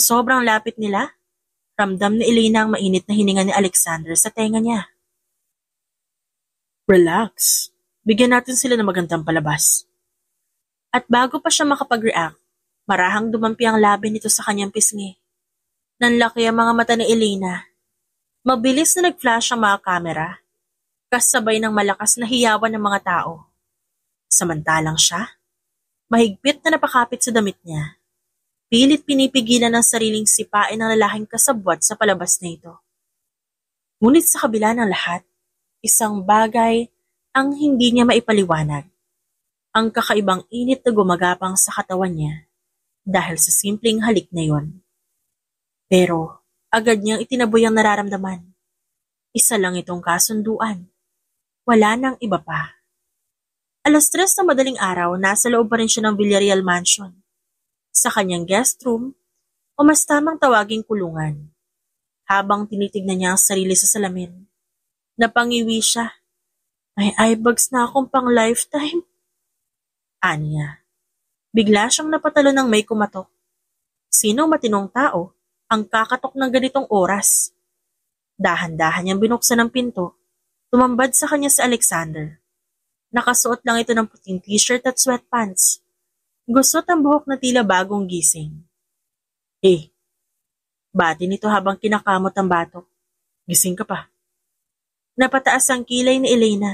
Sa sobrang lapit nila, ramdam ni Elena ang mainit na hininga ni Alexander sa tenga niya. Relax. Bigyan natin sila ng magandang palabas. At bago pa siya makapag-react, marahang dumampi ang labi nito sa kanyang pisngi. Nanlaki ang mga mata ni Elena. Mabilis na nag-flash ang mga kamera, kasabay ng malakas na hiyawan ng mga tao. Samantalang siya, mahigpit na napakapit sa damit niya. Pilit pinipigilan ng sariling sipain ng lalaking kasabwat sa palabas na ito. Ngunit sa kabila ng lahat, isang bagay ang hindi niya maipaliwanag. Ang kakaibang init na gumagapang sa katawan niya dahil sa simpleng halik na yon. Pero agad niyang itinaboy ang nararamdaman. Isa lang itong kasunduan. Wala nang iba pa. 3:00 na madaling araw, nasa loob pa rin siya ng Villarreal Mansion. Sa kanyang guest room, o mas tamang tawaging kulungan. Habang tinitignan niya ang sarili sa salamin, napangiwi siya. May eyebags na akong pang lifetime. Aniya. Bigla siyang napatalo ng may kumatok. Sinong matinong tao ang kakatok ng ganitong oras? Dahan-dahan niyang binuksan ang pinto. Tumambad sa kanya si Alexander. Nakasuot lang ito ng puting t-shirt at sweatpants. Gusot ang buhok na tila bagong gising. Bati nito habang kinakamot ang batok. Gising ka pa. Napataas ang kilay ni Elena.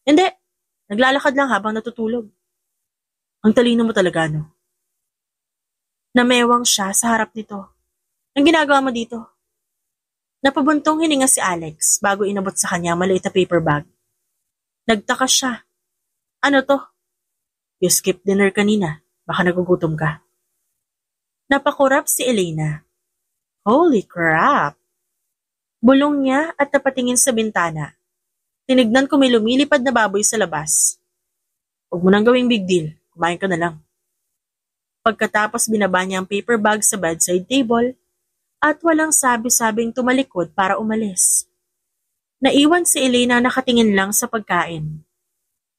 Hindi, naglalakad lang habang natutulog. Ang talino mo talaga, no? Namewang siya sa harap nito. Ang ginagawa mo dito? Napabuntong hininga si Alex bago inabot sa kanya ang maliit na paper bag. Nagtaka siya. Ano to? You skipped dinner kanina. Baka nagugutom ka. Napakurap si Elena. Holy crap! Bulong niya at napatingin sa bintana. Tinignan ko may lumilipad na baboy sa labas. Huwag mo nang gawing big deal. Kumain ka na lang. Pagkatapos binaba niya ang paper bag sa bedside table at walang sabi-sabing tumalikod para umalis. Naiwan si Elena nakatingin lang sa pagkain.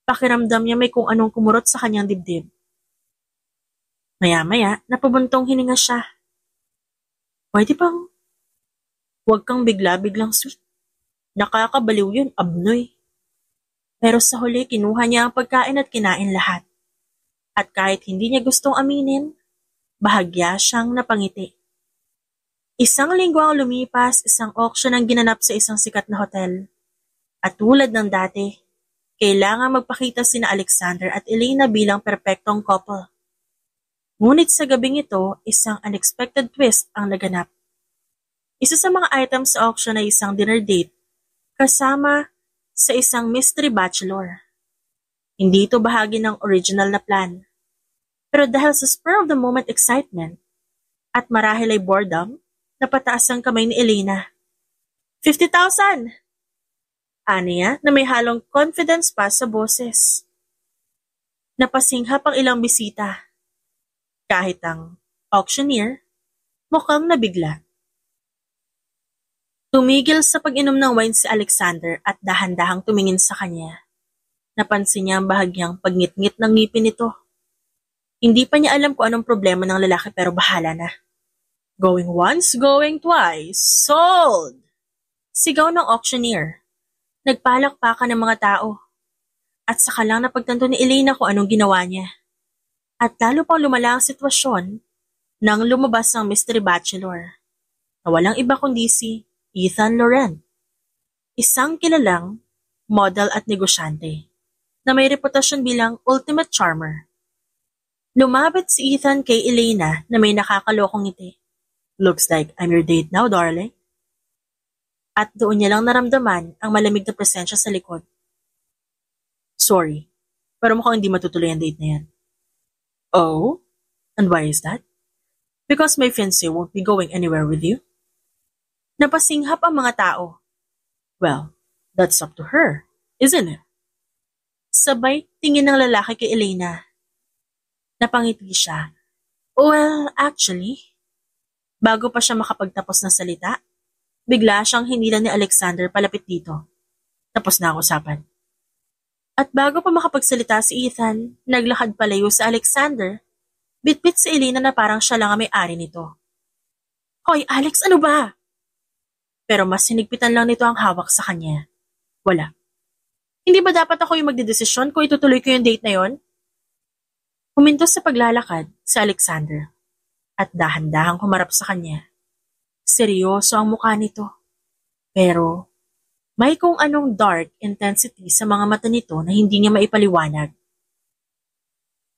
Pakiramdam niya may kung anong kumurot sa kanyang dibdib. Maya-maya, napabuntong hininga siya. Pwede bang huwag kang bigla-biglang sweet? Nakakabaliw yun, abnoy. Pero sa huli kinuha niya ang pagkain at kinain lahat. At kahit hindi niya gustong aminin, bahagya siyang napangiti. Isang linggo ang lumipas, isang auction ang ginanap sa isang sikat na hotel. At tulad ng dati, kailangan magpakita sina Alexander at Elena bilang perpektong couple. Ngunit sa gabing ito, isang unexpected twist ang naganap. Isa sa mga items sa auction ay isang dinner date kasama sa isang mystery bachelor. Hindi ito bahagi ng original na plan. Pero dahil sa spur of the moment excitement at marahil ay boredom, napataas ang kamay ni Elena. 50,000! Aniya na may halong confidence pa sa boses. Napasinghap ang ilang bisita. Kahit ang auctioneer, mukhang nabigla. Tumigil sa pag-inom ng wine si Alexander at dahan-dahang tumingin sa kanya. Napansin niya ang bahagyang pagngit-ngit ng ngipin nito. Hindi pa niya alam kung anong problema ng lalaki pero bahala na. Going once, going twice, sold! Sigaw ng auctioneer. Nagpalakpakan ng mga tao. At saka lang napagtanto ni Elena kung anong ginawa niya. At lalo pang lumala ang sitwasyon nang lumabas ang mystery bachelor na walang iba kundi si Ethan Laurent, isang kilalang model at negosyante na may reputasyon bilang ultimate charmer. Lumapit si Ethan kay Elena na may nakakalokong ngiti. Looks like I'm your date now, darling. At doon niya lang naramdaman ang malamig na presensya sa likod. Sorry, pero mukhang hindi matutuloy ang date na yan. Oh? And why is that? Because my fiancé won't be going anywhere with you. Napasinghap ang mga tao. Well, that's up to her, isn't it? Sabay tingin ng lalaki kay Elena. Napangiti siya. Well, actually, bago pa siya makapagtapos ng salita, bigla siyang hinila ni Alexander palapit dito. Tapos na ang usapan. At bago pa makapagsalita si Ethan, naglakad palayo sa Alexander, bitbit si Elena na parang siya lang ang may-ari nito. Hoy, Alex, ano ba? Pero mas hinigpitan lang nito ang hawak sa kanya. Wala. Hindi ba dapat ako yung magdedesisyon kung itutuloy ko yung date na yon? Huminto sa paglalakad si Alexander at dahan-dahang humarap sa kanya. Seryoso ang mukha nito. Pero may kung anong dark intensity sa mga mata nito na hindi niya maipaliwanag.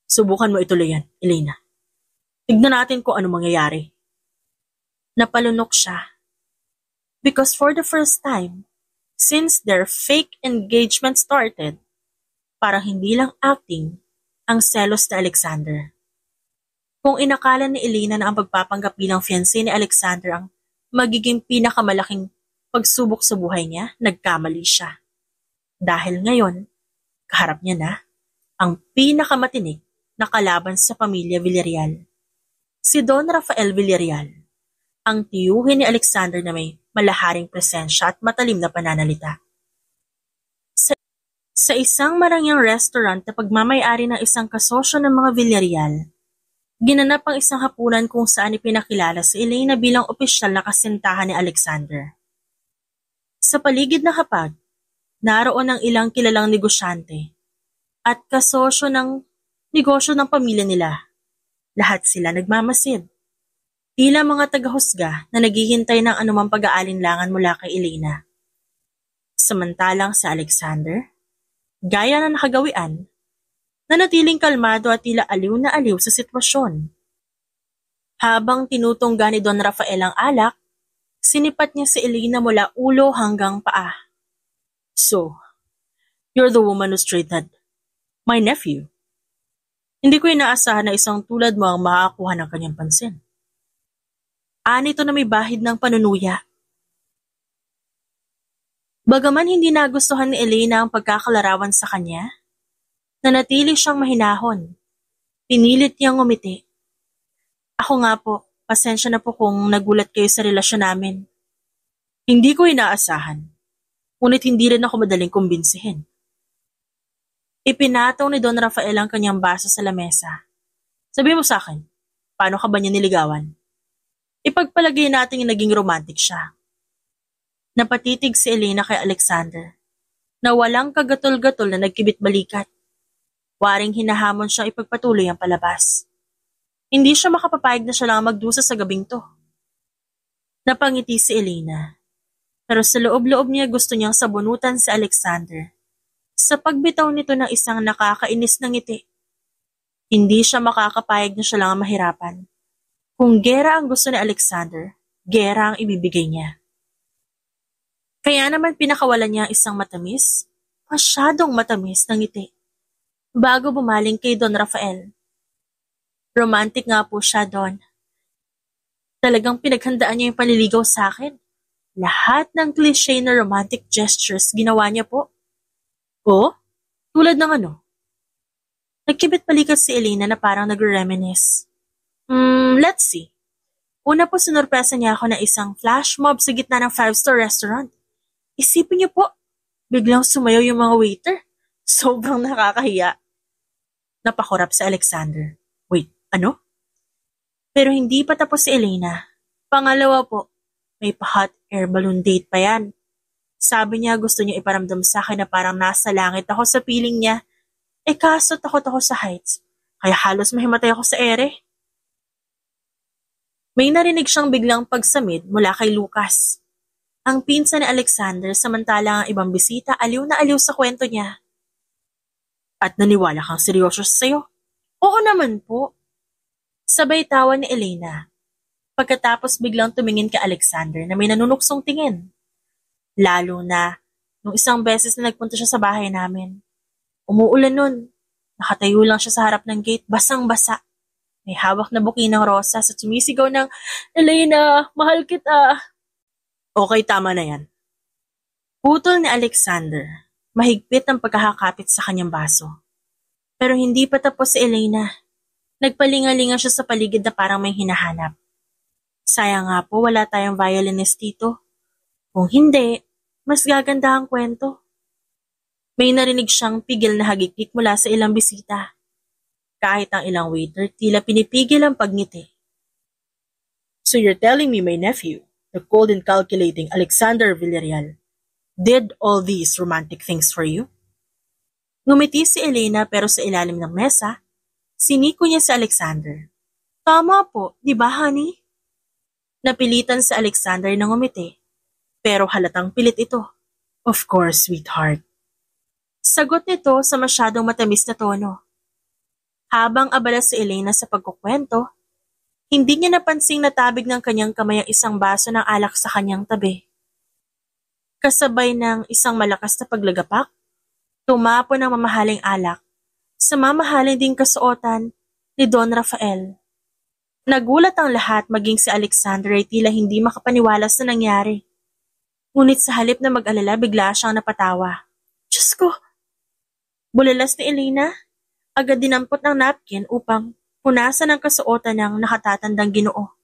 Subukan mo ituloy yan, Elena. Tignan natin kung ano mangyayari. Napalunok siya. Because for the first time, since their fake engagement started, parang hindi lang acting ang selos ni Alexander. Kung inakala ni Elena na ang pagpapanggap bilang fiancé ni Alexander ang magiging pinakamalaking pagsubok sa buhay niya, nagkamali siya. Dahil ngayon, kaharap niya na ang pinakamatinik na kalaban sa pamilya Villarreal. Si Don Rafael Villarreal, ang tiyuhin ni Alexander na may malaharing presensya at matalim na pananalita. Sa isang marangyang restaurant na pagmamay-ari ng isang kasosyo ng mga Villarreal, ginanap ang isang hapunan kung saan ipinakilala si Elena bilang opisyal na kasintahan ni Alexander. Sa paligid ng hapag, naroon ang ilang kilalang negosyante at kasosyo ng negosyo ng pamilya nila. Lahat sila nagmamasid. Tila mga tagahusga na naghihintay ng anumang pag-aalinlangan mula kay Elena. Samantalang sa Alexander, gaya na nakagawian, nanatiling kalmado at tila aliw na aliw sa sitwasyon. Habang tinutungga ni Don Rafael ang alak, sinipat niya si Elena mula ulo hanggang paa. So, you're the woman who straightened my nephew. Hindi ko inaasahan na isang tulad mo ang makakuha ng kanyang pansin. Anito na may bahid ng panunuya. Bagaman hindi nagustuhan ni Elena ang pagkakalarawan sa kanya, nanatili siyang mahinahon. Pinilit niyang ngumiti. Ako nga po, pasensya na po kung nagulat kayo sa relasyon namin. Hindi ko inaasahan, ngunit hindi rin ako madaling kumbinsihin. Ipinataw ni Don Rafael ang kanyang baso sa lamesa. Sabi mo sa akin, paano ka ba niya niligawan? Ipagpalagay natin yung naging romantic siya. Napatitig si Elena kay Alexander. na walang kagatol-gatol na nagkibit-balikat. Waring hinahamon siyang ipagpatuloy ang palabas. Hindi siya makapapayag na siya lang magdusa sa gabing to. Napangiti si Elena, pero sa loob-loob niya gusto niyang sabunutan si Alexander sa pagbitaw nito ng isang nakakainis na ngiti. Hindi siya makakapayag na siya lang ang mahirapan. Kung gera ang gusto ni Alexander, gera ang ibibigay niya. Kaya naman pinakawalan niya isang matamis, masyadong matamis na ngiti, bago bumaling kay Don Rafael. Romantic nga po siya, Don. Talagang pinaghandaan niya yung paliligaw sa akin. Lahat ng cliché na romantic gestures ginawa niya po. O? Tulad ng ano? Nagkibit-balikat si Elena na parang nagre-reminisce. Let's see. Una po sinurpresa niya ako na isang flash mob sa gitna ng 5-star restaurant. Isipin niyo po, biglang sumayaw yung mga waiter. Sobrang nakakahiya. Napakurap si Alexander. Wait, ano? Pero hindi pa tapos si Elena. Pangalawa po, may pa-hot air balloon date pa yan. Sabi niya gusto niya iparamdam sa akin na parang nasa langit ako sa piling niya. Kaso takot ako sa heights. Kaya halos mahimatay ako sa ere. May narinig siyang biglang pagsamid mula kay Lucas. Ang pinsan ni Alexander samantalang ang ibang bisita aliw na aliw sa kwento niya. At naniwala kang seryoso sa'yo? Oo naman po. Sabay tawa ni Elena. Pagkatapos biglang tumingin kay Alexander na may nanunuksong tingin. Lalo na nung isang beses na nagpunta siya sa bahay namin. Umuulan nun. Nakatayo lang siya sa harap ng gate, basang-basa. May hawak na buki ng rosas at sumisigaw ng, Elena, mahal kita. Okay, tama na yan. Putol ni Alexander. Mahigpit ang pagkakakapit sa kanyang baso. Pero hindi pa tapos si Elena. Nagpalingalinga siya sa paligid na parang may hinahanap. Sayang nga po wala tayong violinist dito. Kung hindi, mas gaganda ang kwento. May narinig siyang pigil na hagikik mula sa ilang bisita. Kahit ang ilang waiter, tila pinipigil ang pagngiti. So you're telling me my nephew, the cold and calculating Alexander Villarreal, did all these romantic things for you? Ngumiti si Elena pero sa ilalim ng mesa, siniko niya si Alexander. Tama po, di ba honey? Napilitan si Alexander na ngumiti, pero halatang pilit ito. Of course, sweetheart. Sagot nito sa masyadong matamis na tono. Habang abala si Elena sa pagkukwento, hindi niya napansing natabig ng kanyang kamay ang isang baso ng alak sa kanyang tabi. Kasabay ng isang malakas na paglagapak, tumapo ng mamahaling alak sa mamahaling ding kasuotan ni Don Rafael. Nagulat ang lahat maging si Alexander ay tila hindi makapaniwala sa nangyari. Ngunit sa halip na mag-alala bigla siyang napatawa. Diyos ko! Bulalas ni Elena, agad dinampot ng napkin upang punasan ang kasuotan ng nakatatandang Ginoo.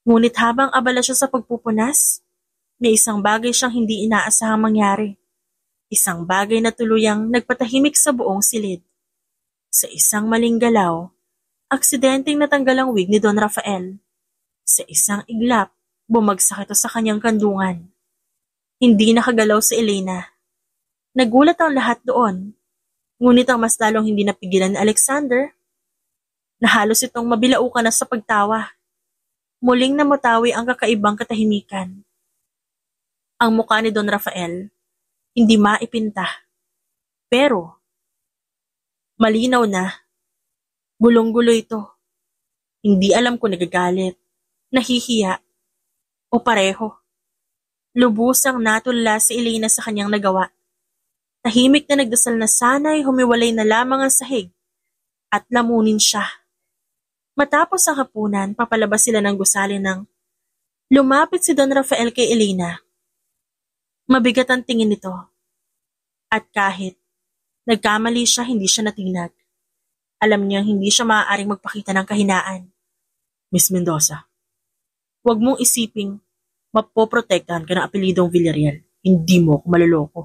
Ngunit habang abala siya sa pagpupunas, may isang bagay siyang hindi inaasahang mangyari. Isang bagay na tuluyang nagpatahimik sa buong silid. Sa isang maling galaw, aksidenteng natanggal ang wig ni Don Rafael. Sa isang iglap, bumagsak ito sa kanyang kandungan. Hindi nakagalaw si Elena. Nagulat ang lahat doon. Ngunit ang mas lalong hindi napigilan ni Alexander, na halos itong mabilaukan na sa pagtawa. Muling namutawi ang kakaibang katahimikan. Ang mukha ni Don Rafael, hindi maipinta. Pero, malinaw na, gulong-gulo ito. Hindi alam kung nagagalit, nahihiya, o pareho. Lubusang natulala si Elena sa kanyang nagawa. Tahimik na nagdasal na sana'y humiwalay na lamang ang sahig at lamunin siya. Matapos ang hapunan, papalabas sila ng gusali ng lumapit si Don Rafael kay Elena. Mabigat ang tingin nito. At kahit nagkamali siya, hindi siya natinag. Alam niyang hindi siya maaaring magpakita ng kahinaan. Miss Mendoza, huwag mong isiping mapoprotektahan ka ng apelidong Villarreal. Hindi mo ako maluloko.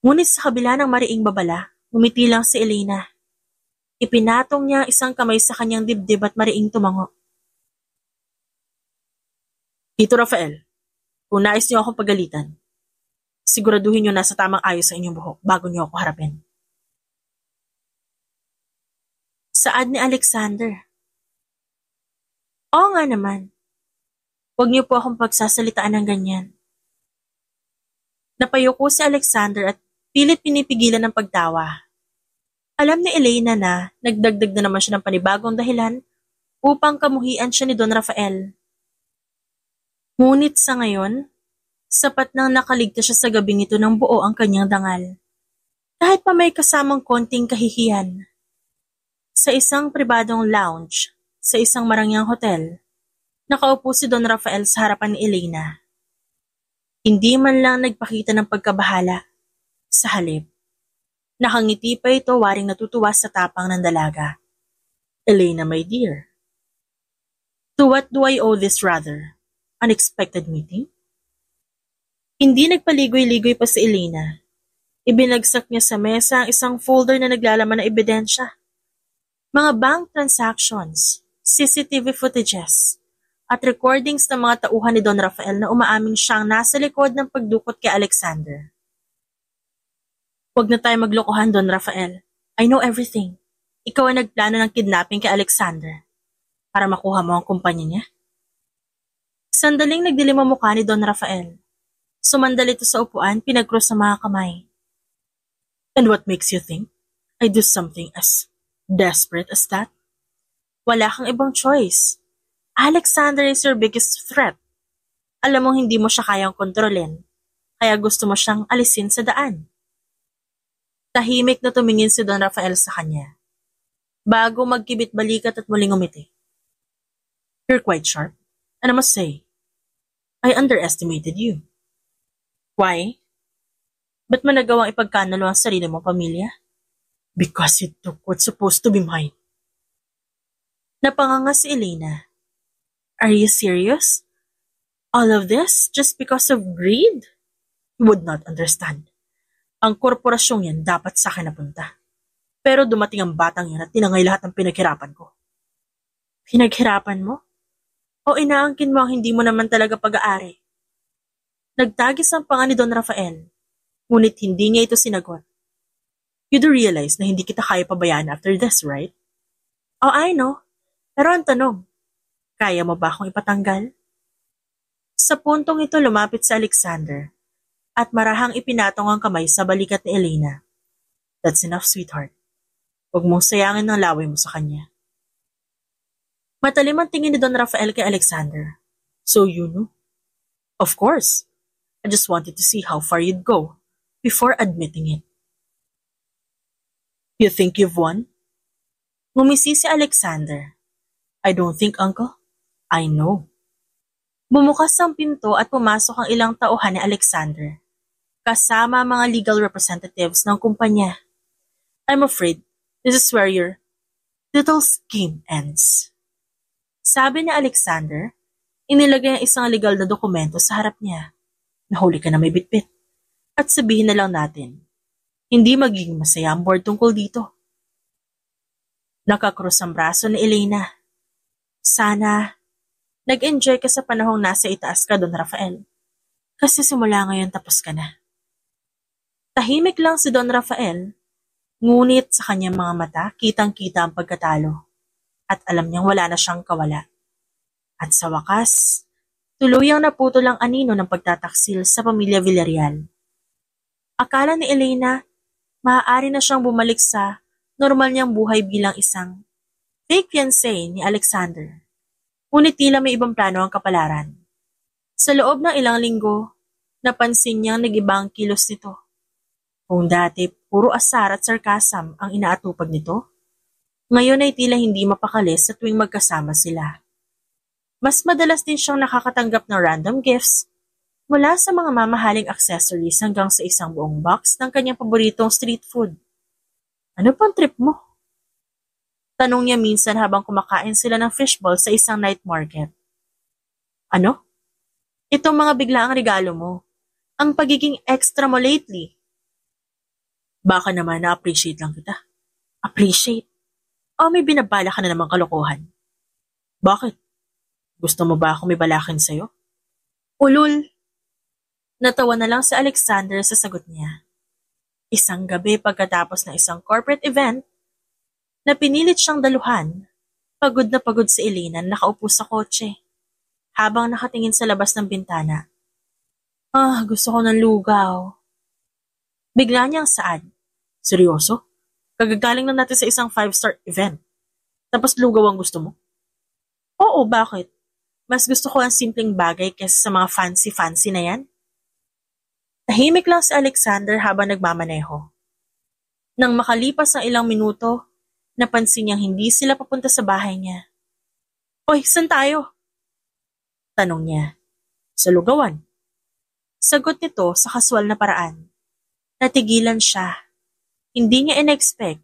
Ngunit sa kabila ng mariing babala, umiti lang si Elena. Ipinatong niya isang kamay sa kanyang dibdib at mariing tumango. Tito Rafael, kung nais niyo akong pagalitan, Siguraduhin niyo nasa tamang ayos sa inyong buhok bago niyo ako harapin. Saad ni Alexander. Oo nga naman. Huwag niyo po akong pagsasalitaan ng ganyan. Napayuko si Alexander at pilit pinipigilan ng pagtawa. Alam ni Elena na nagdagdag na naman siya ng panibagong dahilan upang kamuhian siya ni Don Rafael. Ngunit sa ngayon, sapat nang nakaligtas siya sa gabing ito ng buo ang kanyang dangal. Kahit pa may kasamang konting kahihiyan. Sa isang pribadong lounge, sa isang marangyang hotel, nakaupo si Don Rafael sa harapan ni Elena. Hindi man lang nagpakita ng pagkabahala. Sa halip, nakangiti pa ito waring natutuwa sa tapang ng dalaga. Elena, my dear. To what do I owe this rather unexpected meeting? Hindi nagpaligoy-ligoy pa si Elena. Ibinagsak niya sa mesa ang isang folder na naglalaman ng ebidensya. Mga bank transactions, CCTV footages, at recordings ng mga tauhan ni Don Rafael na umaamin siyang nasa likod ng pagdukot kay Alexander. Huwag na tayo maglokohan, Don Rafael. I know everything. Ikaw ang nagplano ng kidnapping kay Alexander para makuha mo ang kumpanya niya. Sandaling nagdilim ang mukha ni Don Rafael. Sumandal ito sa upuan, pinagkrus sa mga kamay. And what makes you think I do something as desperate as that? Wala kang ibang choice. Alexander is your biggest threat. Alam mong hindi mo siya kayang kontrolin, kaya gusto mo siyang alisin sa daan. Tahimik na tumingin si Don Rafael sa kanya, bago magkibit balikat at muling umiti. You're quite sharp, and I must say, I underestimated you. Why? Ba't mo nagawang ipagkanalo ang sarili mong pamilya? Because you took what's supposed to be mine. Napanganga si Elena. Are you serious? All of this just because of greed? You would not understand. Ang korporasyong yan dapat sa akin napunta. Pero dumating ang batang yan at tinangay lahat ng pinaghirapan ko. Pinaghirapan mo? O inaangkin mo ang hindi mo naman talaga pag-aari? Nagtagis ang panga ni Don Rafael, ngunit hindi niya ito sinagot. You do realize na hindi kita kaya pabayaan after this, right? Oh, I know. Pero ang tanong, kaya mo ba akong ipatanggal? Sa puntong ito lumapit si Alexander at marahang ipinatong ang kamay sa balikat ni Elena. That's enough, sweetheart. Huwag mong sayangin ang laway mo sa kanya. Matalim ang tingin ni Don Rafael kay Alexander. So you know? Of course. I just wanted to see how far you'd go before admitting it. You think you've won? Ngumisi si Alexander. I don't think, Uncle. I know. Bumukas ang pinto at pumasok ang ilang tauhan ni Alexander, kasama mga legal representatives ng kumpanya. I'm afraid this is where your little scheme ends. Sabi ni Alexander, inilagay ang isang legal na dokumento sa harap niya. Nahuli ka na may bitbit. At sabihin na lang natin, hindi magiging masaya ang board tungkol dito. Nakakrus ang braso ni Elena. Sana, nag-enjoy ka sa panahong nasa itaas ka, Don Rafael. Kasi simula ngayon tapos ka na. Tahimik lang si Don Rafael, ngunit sa kanyang mga mata, kitang-kita ang pagkatalo. At alam niyang wala na siyang kawala. At sa wakas, tuluyang naputol ang anino ng pagtataksil sa pamilya Villarreal. Akala ni Elena, maaari na siyang bumalik sa normal niyang buhay bilang isang fake fiancé ni Alexander. Ngunit tila may ibang plano ang kapalaran. Sa loob ng ilang linggo, napansin niyang nag-iba ang kilos nito. Kung dati puro asar at sarcasm ang inaatupag nito, ngayon ay tila hindi mapakali sa tuwing magkasama sila. Mas madalas din siyang nakakatanggap ng random gifts mula sa mga mamahaling accessories hanggang sa isang buong box ng kanyang paboritong street food. Ano pang trip mo? Tanong niya minsan habang kumakain sila ng fishball sa isang night market. Ano? Itong mga biglaang regalo mo. Ang pagiging extra mo lately. Baka naman na-appreciate lang kita. Appreciate? O may binabala ka na namang kalokohan? Bakit? Gusto mo ba ako may balakin sa'yo? Ulul! Natawa na lang si Alexander sa sagot niya. Isang gabi pagkatapos ng isang corporate event na pinilit siyang daluhan, pagod na pagod si Elena na nakaupo sa kotse habang nakatingin sa labas ng bintana. Gusto ko ng lugaw. Bigla niyang saad. Seryoso? Kagagaling na natin sa isang 5-star event. Tapos lugaw ang gusto mo? Oo, bakit? Mas gusto ko ang simpleng bagay kaysa sa mga fancy-fancy na yan. Tahimik lang si Alexander habang nagmamaneho. Nang makalipas ang ilang minuto, napansin niyang hindi sila papunta sa bahay niya. Oy, saan tayo? Tanong niya. Sa lugawan. Sagot nito sa kaswal na paraan. Natigilan siya. Hindi niya in-expect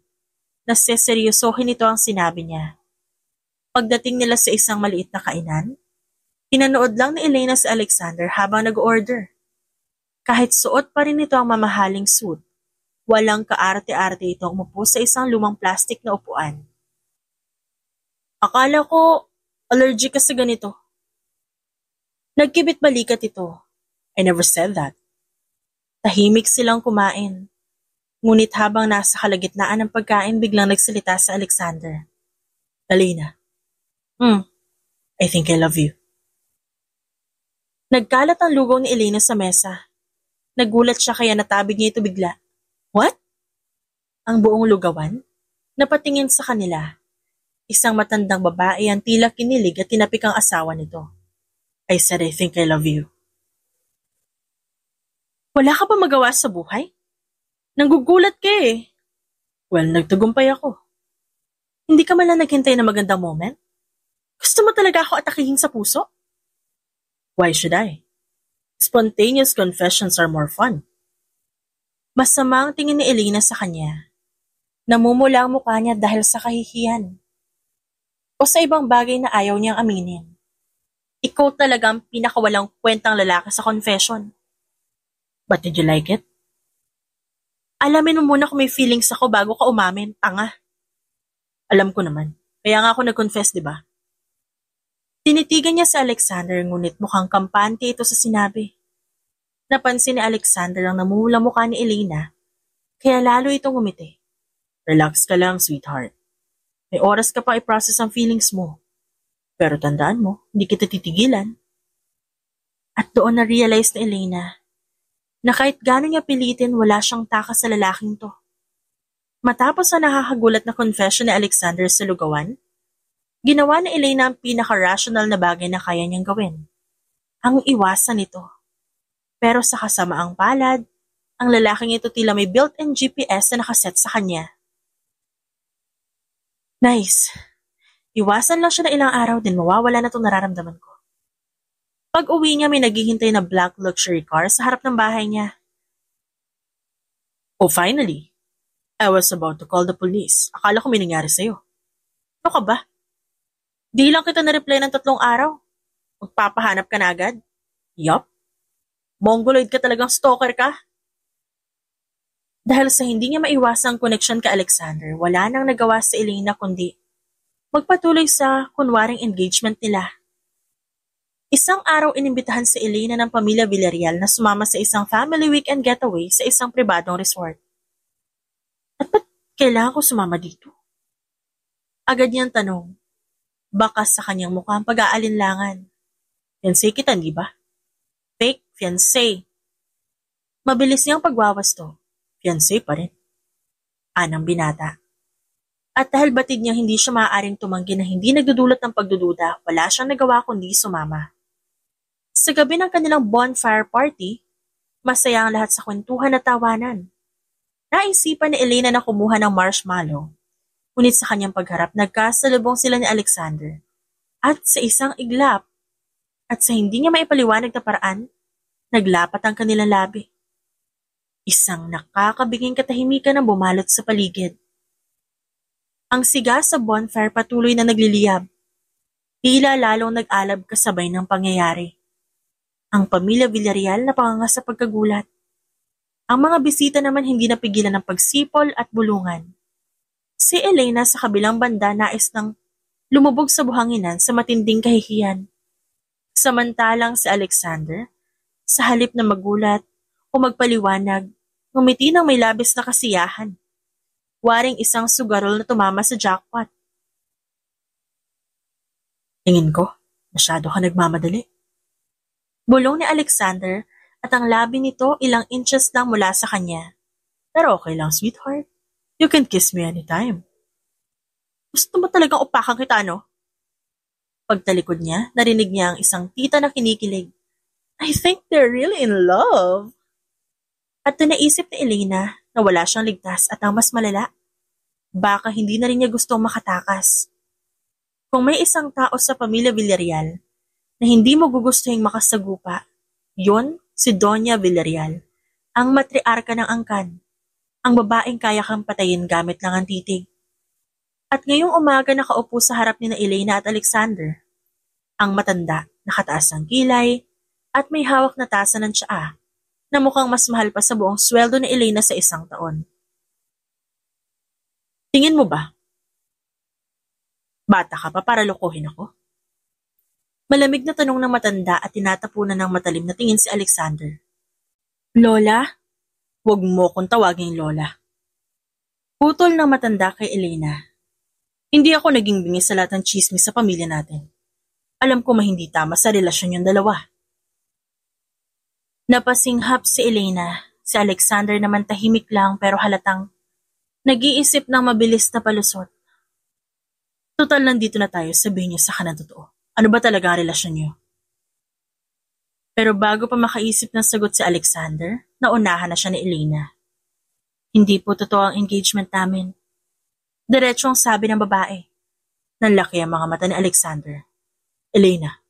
na seseryosohin nito ang sinabi niya. Pagdating nila sa isang maliit na kainan, pinanood lang ni Elena si Alexander habang nag-order. Kahit suot pa rin nito ang mamahaling suit, walang kaarte-arte itong umupo sa isang lumang plastik na upuan. Akala ko allergic ka sa ganito. Nagkibit balikat ito. I never said that. Tahimik silang kumain. Ngunit habang nasa kalagitnaan ng pagkain, biglang nagsalita sa Alexander. Elena. I think I love you. Nagkalat ang lugaw ni Elena sa mesa. Nagulat siya kaya natabig niya ito bigla. What? Ang buong lugawan? Napatingin sa kanila. Isang matandang babae ang tila kinilig at tinapik ang asawa nito. I said I think I love you. Wala ka ba magawa sa buhay? Nanggugulat ka eh. Well, nagtagumpay ako. Hindi ka man lang naghintay ng magandang moment? Gusto mo talaga ako atakihin sa puso? Why should I? Spontaneous confessions are more fun. Masama ang tingin ni Elena sa kanya. Namumula ang mukha niya dahil sa kahihiyan. O sa ibang bagay na ayaw niyang aminin. Ikaw talaga ang pinakawalang kwentang lalaki sa confession. But did you like it? Alamin mo muna kung may feelings ako bago ka umamin, tanga. Alam ko naman. Kaya nga ako nag-confess, di ba? Tinitigan niya si Alexander ngunit mukhang kampante ito sa sinabi. Napansin ni Alexander ang namumulang mukha ni Elena, kaya lalo itong ngumiti. Relax ka lang, sweetheart. May oras ka pa i-process ang feelings mo. Pero tandaan mo, hindi kita titigilan. At doon na-realize ni Elena na kahit gano'n niya pilitin, wala siyang takas sa lalaking to. Matapos ang nakakagulat na confession ni Alexander sa lugawan, ginawa ni Elena ang pinaka-rational na bagay na kaya niyang gawin. Ang iwasan ito. Pero sa kasamaang palad, ang lalaking ito tila may built-in GPS na nakaset sa kanya. Nice. Iwasan lang siya na ilang araw din mawawala na itong nararamdaman ko. Pag uwi niya may naghihintay na black luxury car sa harap ng bahay niya. Oh, finally. I was about to call the police. Akala ko may nangyari sa'yo. Ano ka ba? Di lang kita na-reply ng 3 araw. Magpapahanap ka na agad? Yup. Mongoloid ka talagang stalker ka. Dahil sa hindi niya maiwasang connection ka Alexander, wala nang nagawa sa Elena kundi magpatuloy sa kunwaring engagement nila. Isang araw inimbitahan si Elena ng pamilya Villarreal na sumama sa isang family weekend getaway sa isang pribadong resort. At ba't kailangan ko sumama dito? Agad niyang tanong. Bakas sa kanyang mukha ang pag-aalinlangan. Fiancé kita, di ba? Fake fiancé. Mabilis niyang pagwawasto. Fiancé pa rin. Anang binata. At dahil batid niya hindi siya maaaring tumanggi na hindi nagdudulot ng pagdududa, wala siyang nagawa kundi sumama. Sa gabi ng kanilang bonfire party, masaya ang lahat sa kwentuhan at tawanan. Naisipan ni Elena na kumuha ng marshmallow, ngunit sa kanyang pagharap nagkasalubong sila ni Alexander. At sa isang iglap, at sa hindi niya maipaliwanag na paraan, naglapat ang kanilang labi. Isang nakakabiging katahimikan ang bumalot sa paligid. Ang siga sa bonfire patuloy na nagliliyab. Tila lalong nag-alab kasabay ng pangyayari. Ang pamilya Villarreal napanganga sa pagkagulat. Ang mga bisita naman hindi napigilan ng pagsipol at bulungan. Si Elena sa kabilang banda nais nang lumubog sa buhanginan sa matinding kahihiyan. Samantalang si Alexander, Sa halip na magulat o magpaliwanag, ngumiti ng may labis na kasiyahan. Waring isang sugarol na tumama sa jackpot. Tingin ko, masyado ka nagmamadali. Bulong ni Alexander at ang labi nito ilang inches lang mula sa kanya. Pero okay lang, sweetheart. You can kiss me anytime. Gusto mo talagang upakan kita, no? Pagtalikod niya, narinig niya ang isang tita na kinikilig. I think they're really in love. At doon naisip ni Elena na wala siyang ligtas at ang mas malala. Baka hindi na rin niya gustong makatakas. Kung may isang tao sa pamilya Villarreal na hindi mo gugustuhin makasagupa, yon si Doña Villarreal, ang matriarka ng angkan, ang babaeng kaya kang patayin gamit lang ang titig. At ngayong umaga nakaupo sa harap ni na Elena at Alexander, ang matanda, nakataas ng kilay, at may hawak na tasa ng tsaa, na mukhang mas mahal pa sa buong sweldo ni Elena sa isang taon. Tingin mo ba? Bata ka pa para lokohin ako? Malamig na tanong ng matanda at tinatapunan ng matalim na tingin si Alexander. Lola? Huwag mo kong tawaging Lola. Putol ng matanda kay Elena. Hindi ako naging bingi sa lahat ng chismis sa pamilya natin. Alam ko mahindi tama sa relasyon yung dalawa. Napasinghap si Elena. Si Alexander naman tahimik lang pero halatang nag-iisip ng mabilis na palusot. Total nandito na tayo, sabihin niyo sa kanan totoo. Ano ba talaga ang relasyon niyo? Pero bago pa makaisip ng sagot si Alexander, naunahan na siya ni Elena. Hindi po totoo ang engagement namin. Diretso ang sabi ng babae. Nanlaki ang mga mata ni Alexander. Elena,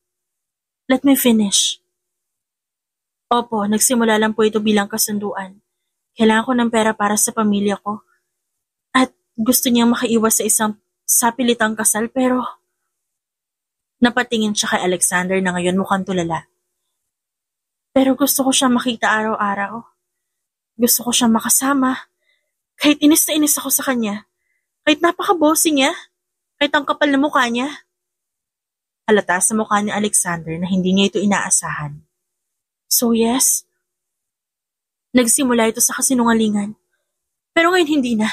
let me finish. Opo, nagsimula lang po ito bilang kasunduan. Kailangan ko ng pera para sa pamilya ko. At gusto niyang makaiwas sa isang sapilitang kasal pero napatingin siya kay Alexander na ngayon mukhang tulala. Pero gusto ko siyang makita araw-araw. Gusto ko siyang makasama. Kahit inis na inis ako sa kanya. Kahit napaka-bossy niya. Kahit ang kapal na mukha niya. Halata sa mukha ni Alexander na hindi niya ito inaasahan. So yes, nagsimula ito sa kasinungalingan. Pero ngayon hindi na.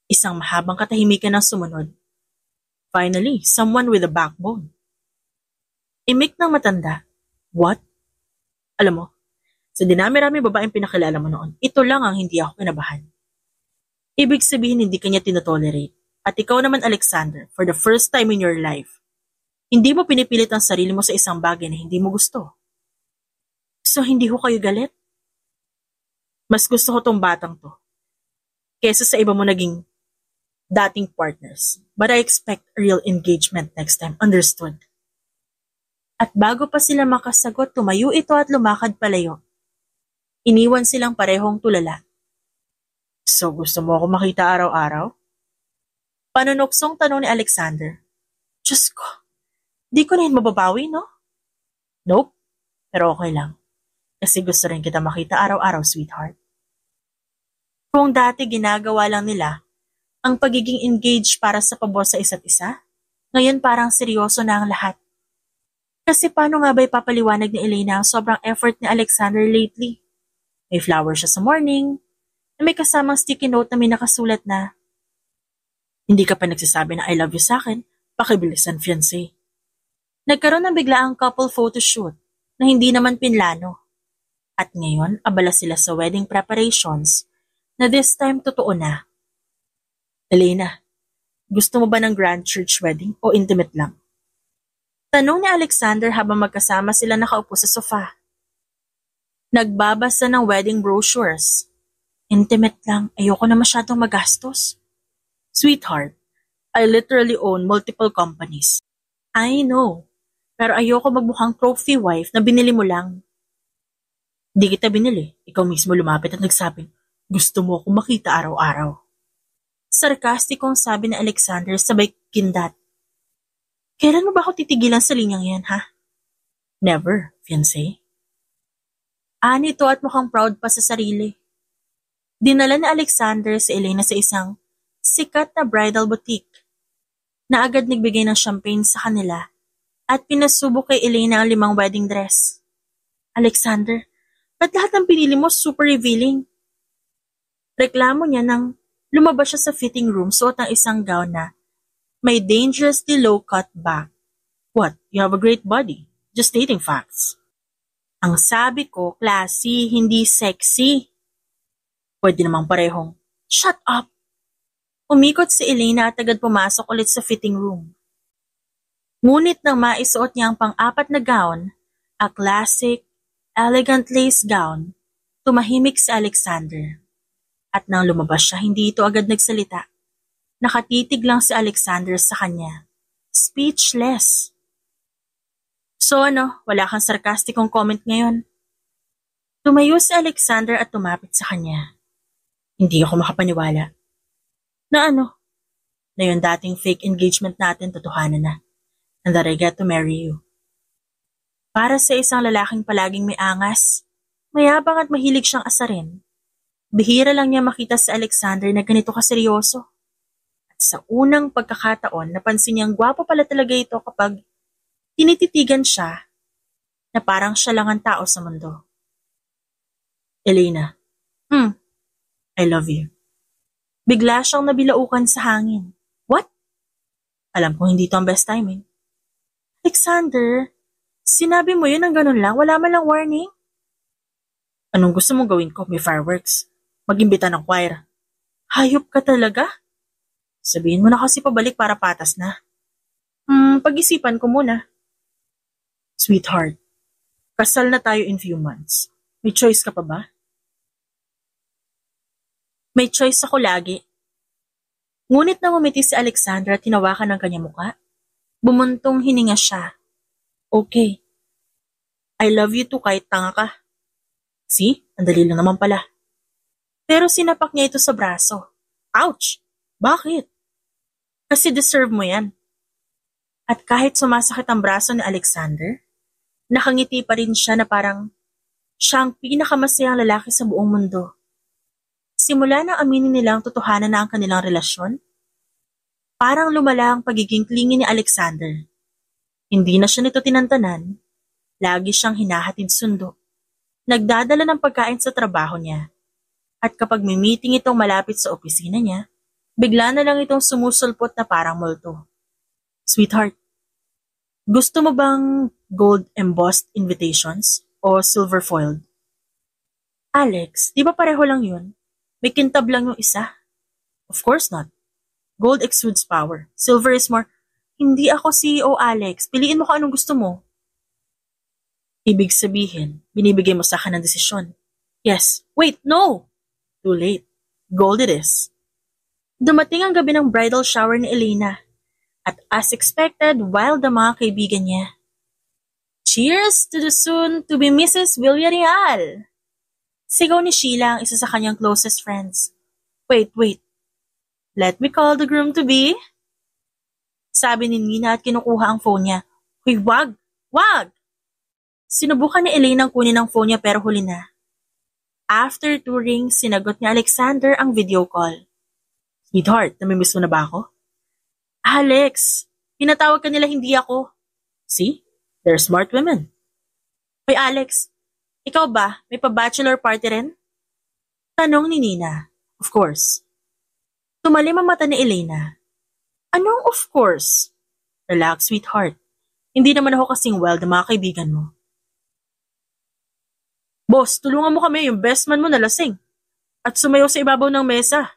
Isang mahabang katahimikan ang sumunod. Finally, someone with a backbone. Imik ng matanda. What? Alam mo, sa dinami-rami babaeng pinakilala mo noon, ito lang ang hindi ako kinabahan. Ibig sabihin hindi kanya tinotolerate. At ikaw naman, Alexander, for the first time in your life, hindi mo pinipilit ang sarili mo sa isang bagay na hindi mo gusto. So hindi ho kayo galit? Mas gusto ko tong batang to kesa sa iba mo naging dating partners. But I expect a real engagement next time. Understood? At bago pa sila makasagot, tumayo ito at lumakad palayo. Iniwan silang parehong tulala. So gusto mo ako makita araw-araw? Panunuksong tanong ni Alexander. Diyos ko, di ko na yun mababawi, no? Nope, pero okay lang. Kasi gusto rin kita makita araw-araw, sweetheart. Kung dati ginagawa lang nila ang pagiging engaged para sa pabor sa isa't isa, ngayon parang seryoso na ang lahat. Kasi paano nga ba ipapaliwanag ni Elena ang sobrang effort ni Alexander lately? May flower siya sa morning, na may kasamang sticky note na may nakasulat na, hindi ka pa nagsasabi na I love you sa akin, pakibilisan fiancé. Nagkaroon ng biglaang couple photoshoot na hindi naman pinlano. At ngayon, abala sila sa wedding preparations na this time totoo na. Elena, gusto mo ba ng grand church wedding o intimate lang? Tanong ni Alexander habang magkasama sila nakaupo sa sofa. Nagbabasa ng wedding brochures. Intimate lang, ayoko na masyadong magastos. Sweetheart, I literally own multiple companies. I know, pero ayoko magmukhang trophy wife na binili mo lang. Di kita binili, ikaw mismo lumapit at nagsabing, gusto mo akong makita araw-araw. Sarkastikong sabi ni Alexander sabay kindat. Kailan mo ba ako titigilan sa linyang yan, ha? Never, fiancé. Ani ito at mukhang proud pa sa sarili. Dinala ni Alexander si Elena sa isang sikat na bridal boutique na agad nagbigay ng champagne sa kanila at pinasubo kay Elena ang 5 wedding dress. Alexander, ba't lahat ng pinili mo super revealing? Reklamo niya nang lumabas siya sa fitting room suot ng isang gown na may dangerously low-cut back. What? You have a great body. Just stating facts. Ang sabi ko, classy, hindi sexy. Pwede namang parehong, shut up! Umikot si Elena at agad pumasok ulit sa fitting room. Ngunit nang maisuot niya ang pang-apat na gown, a classic, elegant lace gown, tumahimik si Alexander. At nang lumabas siya, hindi ito agad nagsalita. Nakatitig lang si Alexander sa kanya. Speechless. So wala kang sarkastikong comment ngayon? Tumayo si Alexander at tumapit sa kanya. Hindi ako makapaniwala. Na na yung dating fake engagement natin totohanan na. And that I get to marry you. Para sa isang lalaking palaging may angas, mayabang at mahilig siyang asarin, bihira lang niya makita si Alexander na ganito kaseryoso. At sa unang pagkakataon, napansin niyang gwapo pala talaga ito kapag tinititigan siya na parang siya lang ang tao sa mundo. Elena, I love you. Bigla siyang nabilaukan sa hangin. What? Alam kong hindi ito ang best timing. Alexander, sinabi mo yun ng ganun lang? Wala man lang warning? Anong gusto mong gawin ko? May fireworks. Mag-imbita ng choir. Hayop ka talaga? Sabihin mo na kasi pabalik para patas na. Pag-isipan ko muna. Sweetheart, kasal na tayo in few months. May choice ka pa ba? May choice ako lagi. Ngunit nang umiti si Alexandra at tinawakan ng kanyang muka, bumuntong hininga siya. Okay. I love you too kahit tanga ka. See? Ang dali lang naman pala. Pero sinapak niya ito sa braso. Ouch! Bakit? Kasi deserve mo yan. At kahit sumasakit ang braso ni Alexander, nakangiti pa rin siya na parang siya ang pinakamasayang lalaki sa buong mundo. Simula na aminin nilang totohanan na ang kanilang relasyon, parang lumala ang pagiging clingy ni Alexander. Hindi na siya nito tinantanan, lagi siyang hinahatid sundo. Nagdadala ng pagkain sa trabaho niya. At kapag may meeting itong malapit sa opisina niya, bigla na lang itong sumusulpot na parang multo. Sweetheart, gusto mo bang gold embossed invitations o silver foiled? Alex, di ba pareho lang yun? May kintab lang yung isa. Of course not. Gold exudes power. Silver is more, hindi ako CEO, Alex. Piliin mo kung anong gusto mo. Ibig sabihin, binibigay mo sa akin ng desisyon. Yes. Wait, no! Too late. Gold it is. Dumating ang gabi ng bridal shower ni Elena. At as expected, wild ang mga kaibigan niya. Cheers to the soon-to-be Mrs. Villarreal! Sigaw ni Sheila ang isa sa kanyang closest friends. Wait. Let me call the groom-to-be. Sabi ni Nina at kinukuha ang phone niya. Hoy, wag! Sinubukan ni Elena ang kunin ang phone niya pero huli na. After 2 rings, sinagot ni Alexander ang video call. Sweetheart, namimiss mo na ba ako? Alex, pinatawag ka nila hindi ako. See? They're smart women. Hoy Alex, ikaw ba? May pa-bachelor party rin? Tanong ni Nina. Of course. Tumalim ang mata ni Elena. Anong of course? Relax, sweetheart. Hindi naman ako kasing wild na mga kaibigan mo. Boss, tulungan mo kami yung best man mo na lasing. At sumayaw sa ibabaw ng mesa.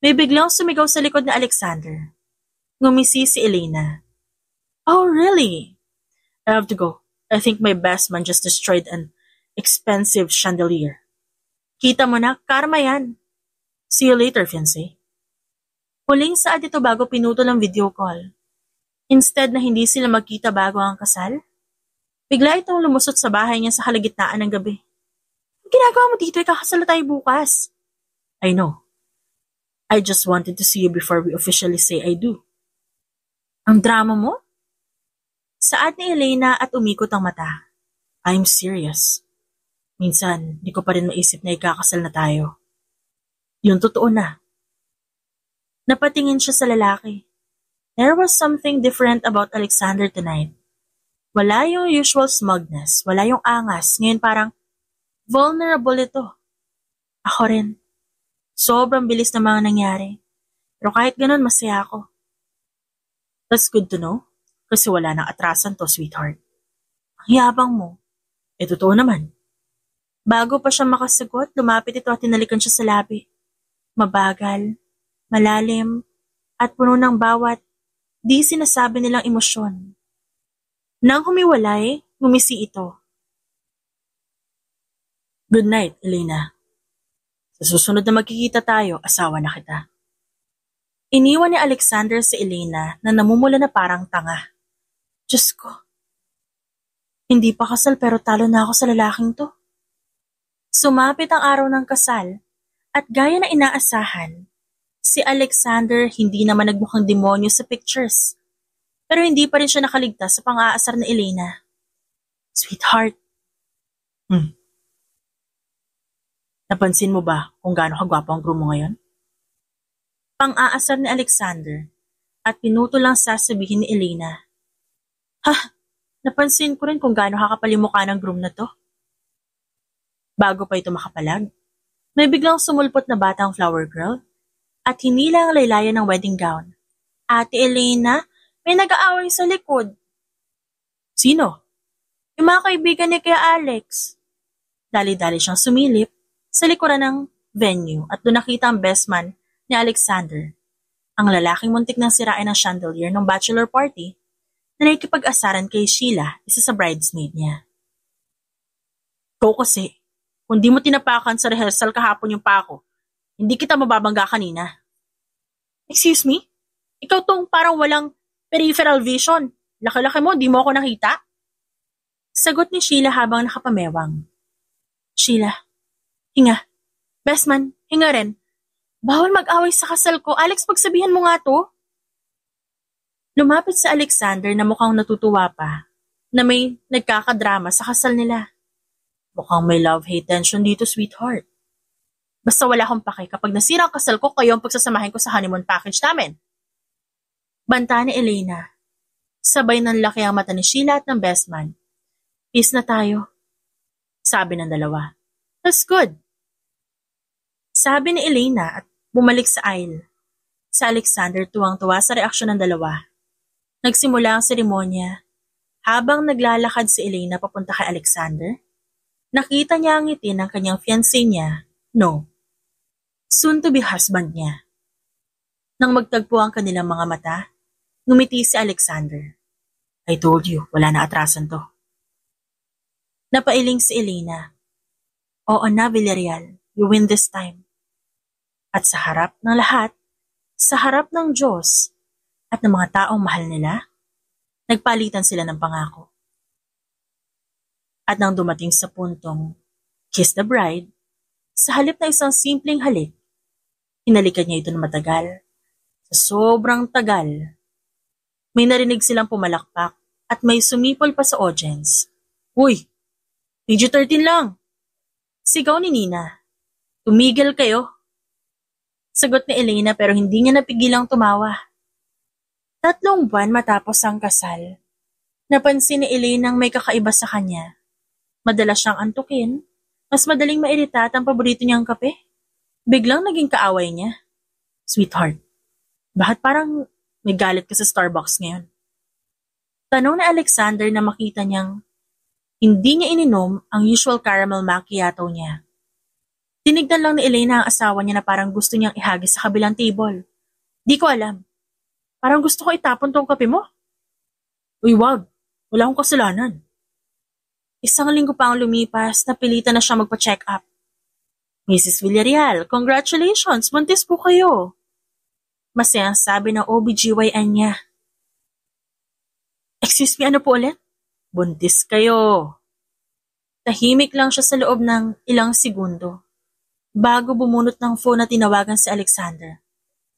May biglang sumigaw sa likod ni Alexander. Ngumisi si Elena. Oh, really? I have to go. I think my best man just destroyed an expensive chandelier. Kita mo na, karma yan. See you later, fiancé. Huling saad ito bago pinutol ang video call. Instead na hindi sila magkita bago ang kasal, bigla itong lumusot sa bahay niya sa kalagitnaan ng gabi. Ang ginagawa mo dito, ikakasal na tayo bukas. I know. I just wanted to see you before we officially say I do. Ang drama mo? Saad ni Elena at umikot ang mata. I'm serious. Minsan, di ko pa rin maisip na ikakasal na tayo. Yun totoo na. Napatingin siya sa lalaki. There was something different about Alexander tonight. Wala yung usual smugness, wala yung angas. Ngayon parang vulnerable ito. Ako rin. Sobrang bilis na mga nangyari. Pero kahit ganun, masaya ako. That's good to know. Kasi wala nang atrasan to, sweetheart. Ang yabang mo. Totoo naman. Bago pa siya makasagot, lumapit ito at tinalikan siya sa labi. Mabagal, malalim, at puno ng bawat di sinasabi nilang emosyon. Nang humiwalay, ngumisi ito. Good night, Elena. Sa susunod na magkikita tayo, asawa na kita. Iniwan ni Alexander si Elena na namumula na parang tanga. Diyos ko. Hindi pa kasal pero talo na ako sa lalaking to. Sumapit ang araw ng kasal at gaya na inaasahan, si Alexander hindi naman nagmukhang demonyo sa pictures. Pero hindi pa rin siya nakaligtas sa pang-aasar na Elena. Sweetheart. Napansin mo ba kung gaano kagwapo ang groom mo ngayon? Pang-aasar ni Alexander at pinuto lang sasabihin ni Elena. Napansin ko rin kung gaano kakapal yung mukha ng groom na to. Bago pa ito makapalag, may biglang sumulpot na batang flower girl at hinila ang laylayan ng wedding gown. Ate Elena, may nag-aaway sa likod. Sino? Yung mga kaibigan ni Kuya Alex. Dali-dali siyang sumilip sa likuran ng venue at doon nakita ang best man ni Alexander, ang lalaking muntik nang sirain ng chandelier ng bachelor party na nakikipag-asaran kay Sheila, isa sa bridesmaid niya. Ikaw kasi, kung di mo tinapakan sa rehearsal kahapon yung pako, hindi kita mababangga kanina. Excuse me? Ikaw tong parang walang peripheral vision. Laki-laki mo, di mo ako nakita? Sagot ni Sheila habang nakapamewang. Sheila, hinga. Best man, hinga rin. Bawal mag-away sa kasal ko. Alex, pagsabihan mo nga to. Lumapit sa Alexander na mukhang natutuwa pa na may nagkakadrama sa kasal nila. Mukhang may love-hate tension dito, sweetheart. Basta wala akong pake kapag nasira ang kasal ko, kayo ang pagsasamahin ko sa honeymoon package namin. Banta ni Elena. Sabay ng laki ang mata ni Sheila at ng best man. Peace na tayo. Sabi ng dalawa. That's good. Sabi ni Elena at bumalik sa aisle. Sa Alexander tuwang-tuwa sa reaksyon ng dalawa. Nagsimula ang seremonya. Habang naglalakad si Elena papunta kay Alexander, nakita niya ang ngiti ng kanyang fiancé niya, no, soon-to-be husband niya. Nang magtagpo ang kanilang mga mata, ngumiti si Alexander. I told you, wala na atrasan to. Napailing si Elena. Oo na, Villarreal, you win this time. At sa harap ng lahat, sa harap ng Diyos at ng mga taong mahal nila, nagpalitan sila ng pangako. At nang dumating sa puntong kiss the bride, sa halip na isang simpleng halik, hinalikan niya ito ng matagal. Sa sobrang tagal, may narinig silang pumalakpak at may sumipol pa sa audience. Uy, PG-13 lang! Sigaw ni Nina. Tumigil kayo. Sagot ni Elena pero hindi niya napigilang tumawa. 3 buwan matapos ang kasal, napansin ni Elena ang may kakaiba sa kanya. Madalas siyang antukin, mas madaling mairita at ang paborito niyang kape. Biglang naging kaaway niya. Sweetheart, bakit parang may galit ka sa Starbucks ngayon? Tanong ni Alexander na makita niyang hindi niya ininom ang usual caramel macchiato niya. Tinignan lang ni Elena ang asawa niya na parang gusto niyang ihagis sa kabilang table. Di ko alam. Parang gusto ko itapon tong kape mo. Uy, wag. Wala akong kasalanan. 1 linggo pa ang lumipas, napilitan na siya magpa-check up. Mrs. Villarreal, congratulations, buntis po kayo. Masayang sabi ng OBGYN niya. Excuse me, ano po ulit? Buntis kayo. Tahimik lang siya sa loob ng ilang segundo. Bago bumunot ng phone na tinawagan si Alexander.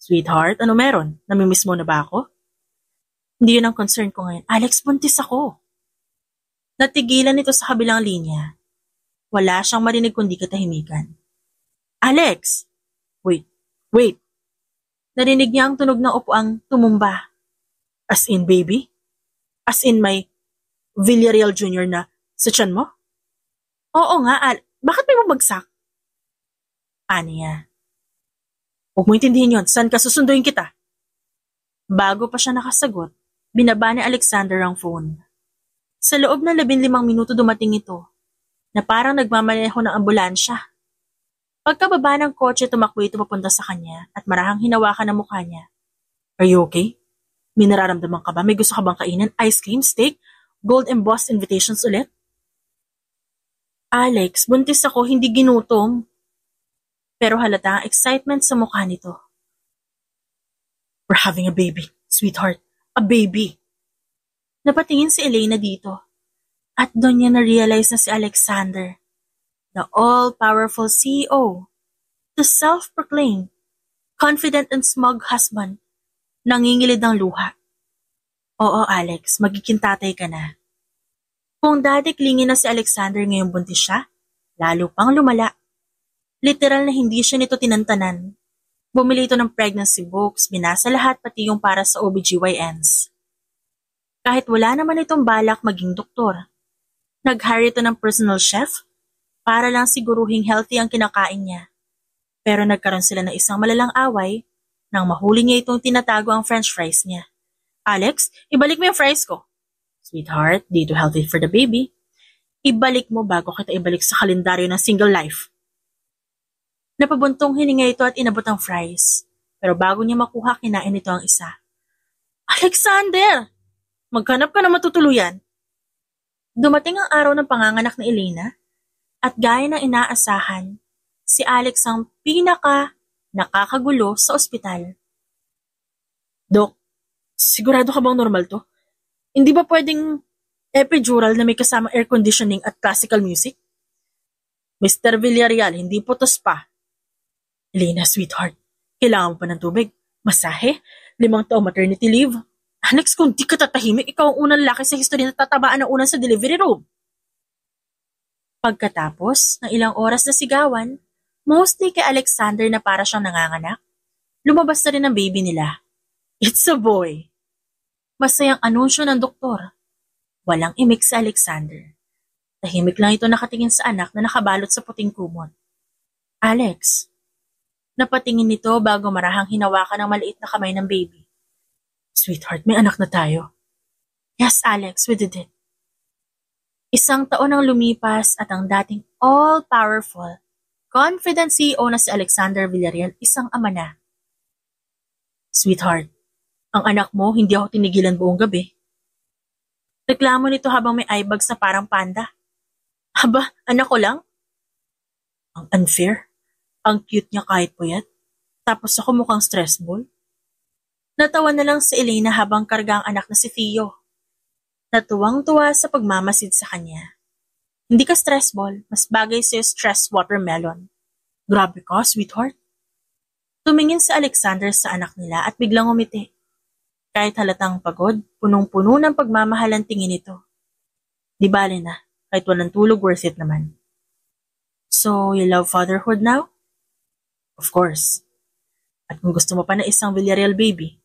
Sweetheart, ano meron? Namimiss mo na ba ako? Hindi yun ang concern ko ngayon. Alex, buntis ako. Natigilan ito sa kabilang linya. Wala siyang marinig kundi katahimikan. Alex! Wait. Narinig niya ang tunog ng upuang tumumba. As in, baby? As in, may Villarreal Jr. na sa tiyan mo? Oo nga, bakit may bumagsak? Aniya. Huwag mo intindihin yun, saan ka susunduin kita? Bago pa siya nakasagot, binaba ni Alexander ang phone. Sa loob ng 15 minuto dumating ito, na parang nagmamaneho ng ambulansya. Pagkababa ng kotse, tumakbo ito papunta sa kanya at marahang hinawakan ang mukha niya. Are you okay? May nararamdaman ka ba? May gusto ka bang kainin? Ice cream, steak, gold embossed invitations ulit? Alex, buntis ako, hindi ginutom. Pero halata ang excitement sa mukha nito. We're having a baby, sweetheart. A baby. Napatingin si Elena dito. At doon niya na-realize na si Alexander, the all-powerful CEO, the self-proclaimed, confident and smug husband, nangingilid ng luha. Oo, Alex, magiging tatay ka na. Kung dati klingin na si Alexander ngayong buntis siya, lalo pang lumala. Literal na hindi siya nito tinantanan. Bumili ito ng pregnancy books, binasa lahat pati yung para sa OBGYNs. Kahit wala naman itong balak maging doktor. Nag-hire ito ng personal chef para lang siguruhing healthy ang kinakain niya. Pero nagkaroon sila ng isang malalang away nang mahuli niya itong tinatago ang french fries niya. Alex, ibalik mo yung fries ko. Sweetheart, di ito healthy for the baby. Ibalik mo bago kita ibalik sa kalendaryo ng single life. Napabuntong hininga ito at inabot ang fries. Pero bago niya makuha, kinain ito ang isa. Alexander! Maghanap ka na matutuluyan. Dumating ang araw ng panganganak ni Elena at gaya ng inaasahan, si Alex ang nakakagulo sa ospital. Dok, sigurado ka bang normal to? Hindi ba pwedeng epidural na may kasamang air conditioning at classical music? Mr. Villarreal, hindi putos pa. Elena, sweetheart, kailangan mo pa ng tubig, masahe, 5 taong maternity leave. Alex, kung di ka tatahimik, ikaw ang unang laki sa history na tatabaan ng unan sa delivery room. Pagkatapos ng ilang oras na sigawan, mostly kay Alexander na para siyang nanganganak, lumabas na rin ang baby nila. It's a boy. Masayang anunsyo ng doktor. Walang imik sa Alexander. Tahimik lang ito nakatingin sa anak na nakabalot sa puting kumot. Alex. Napatingin nito bago marahang hinawakan ng maliit na kamay ng baby. Sweetheart, may anak na tayo. Yes, Alex, we did it. 1 taon ang lumipas at ang dating all-powerful, confident CEO na si Alexander Villarreal, isang ama na. Sweetheart, ang anak mo hindi ako tinigilan buong gabi. Reklamo nito habang may eye bags na parang panda. Aba, anak ko lang? Ang unfair. Ang cute niya kahit puyat. Tapos ako mukhang stress ball. Natawa na lang si Elena habang karga ang anak na si Theo. Natuwang-tuwa sa pagmamasid sa kanya. Hindi ka stress ball, mas bagay sa'yo stress watermelon. Grabe ka, sweetheart. Tumingin si Alexander sa anak nila at biglang umiti. Kahit halatang pagod, punong-puno ng pagmamahal ang tingin nito. Di bale na, kahit walang tulog, worth it naman. So, you love fatherhood now? Of course. At kung gusto mo pa na isang Villarreal baby,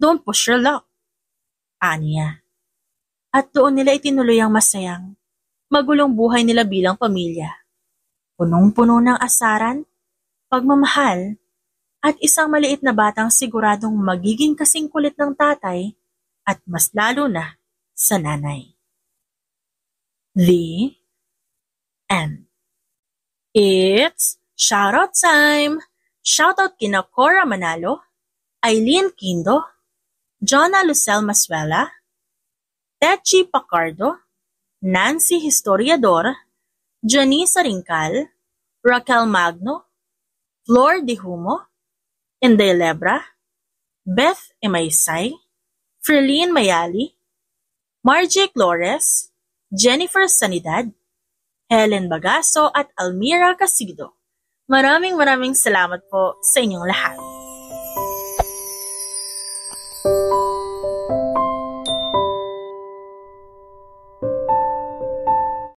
don't push your luck. Aniya. At doon nila itinuloy ang masayang, magulong buhay nila bilang pamilya. Punong-puno ng asaran, pagmamahal, at isang maliit na batang siguradong magiging kasing kulit ng tatay at mas lalo na sa nanay. The end. It's shoutout time! Shoutout kina Cora Manalo, Eileen Kindo, Jonna Lucel Masuela, Techi Pacardo, Nancy Historiador, Janice Rincal, Raquel Magno, Flor De Humo, Inday Lebra, Beth Emaysay, Freline Mayali, Margie Flores, Jennifer Sanidad, Helen Bagaso at Almira Casido. Maraming salamat po sa inyong lahat.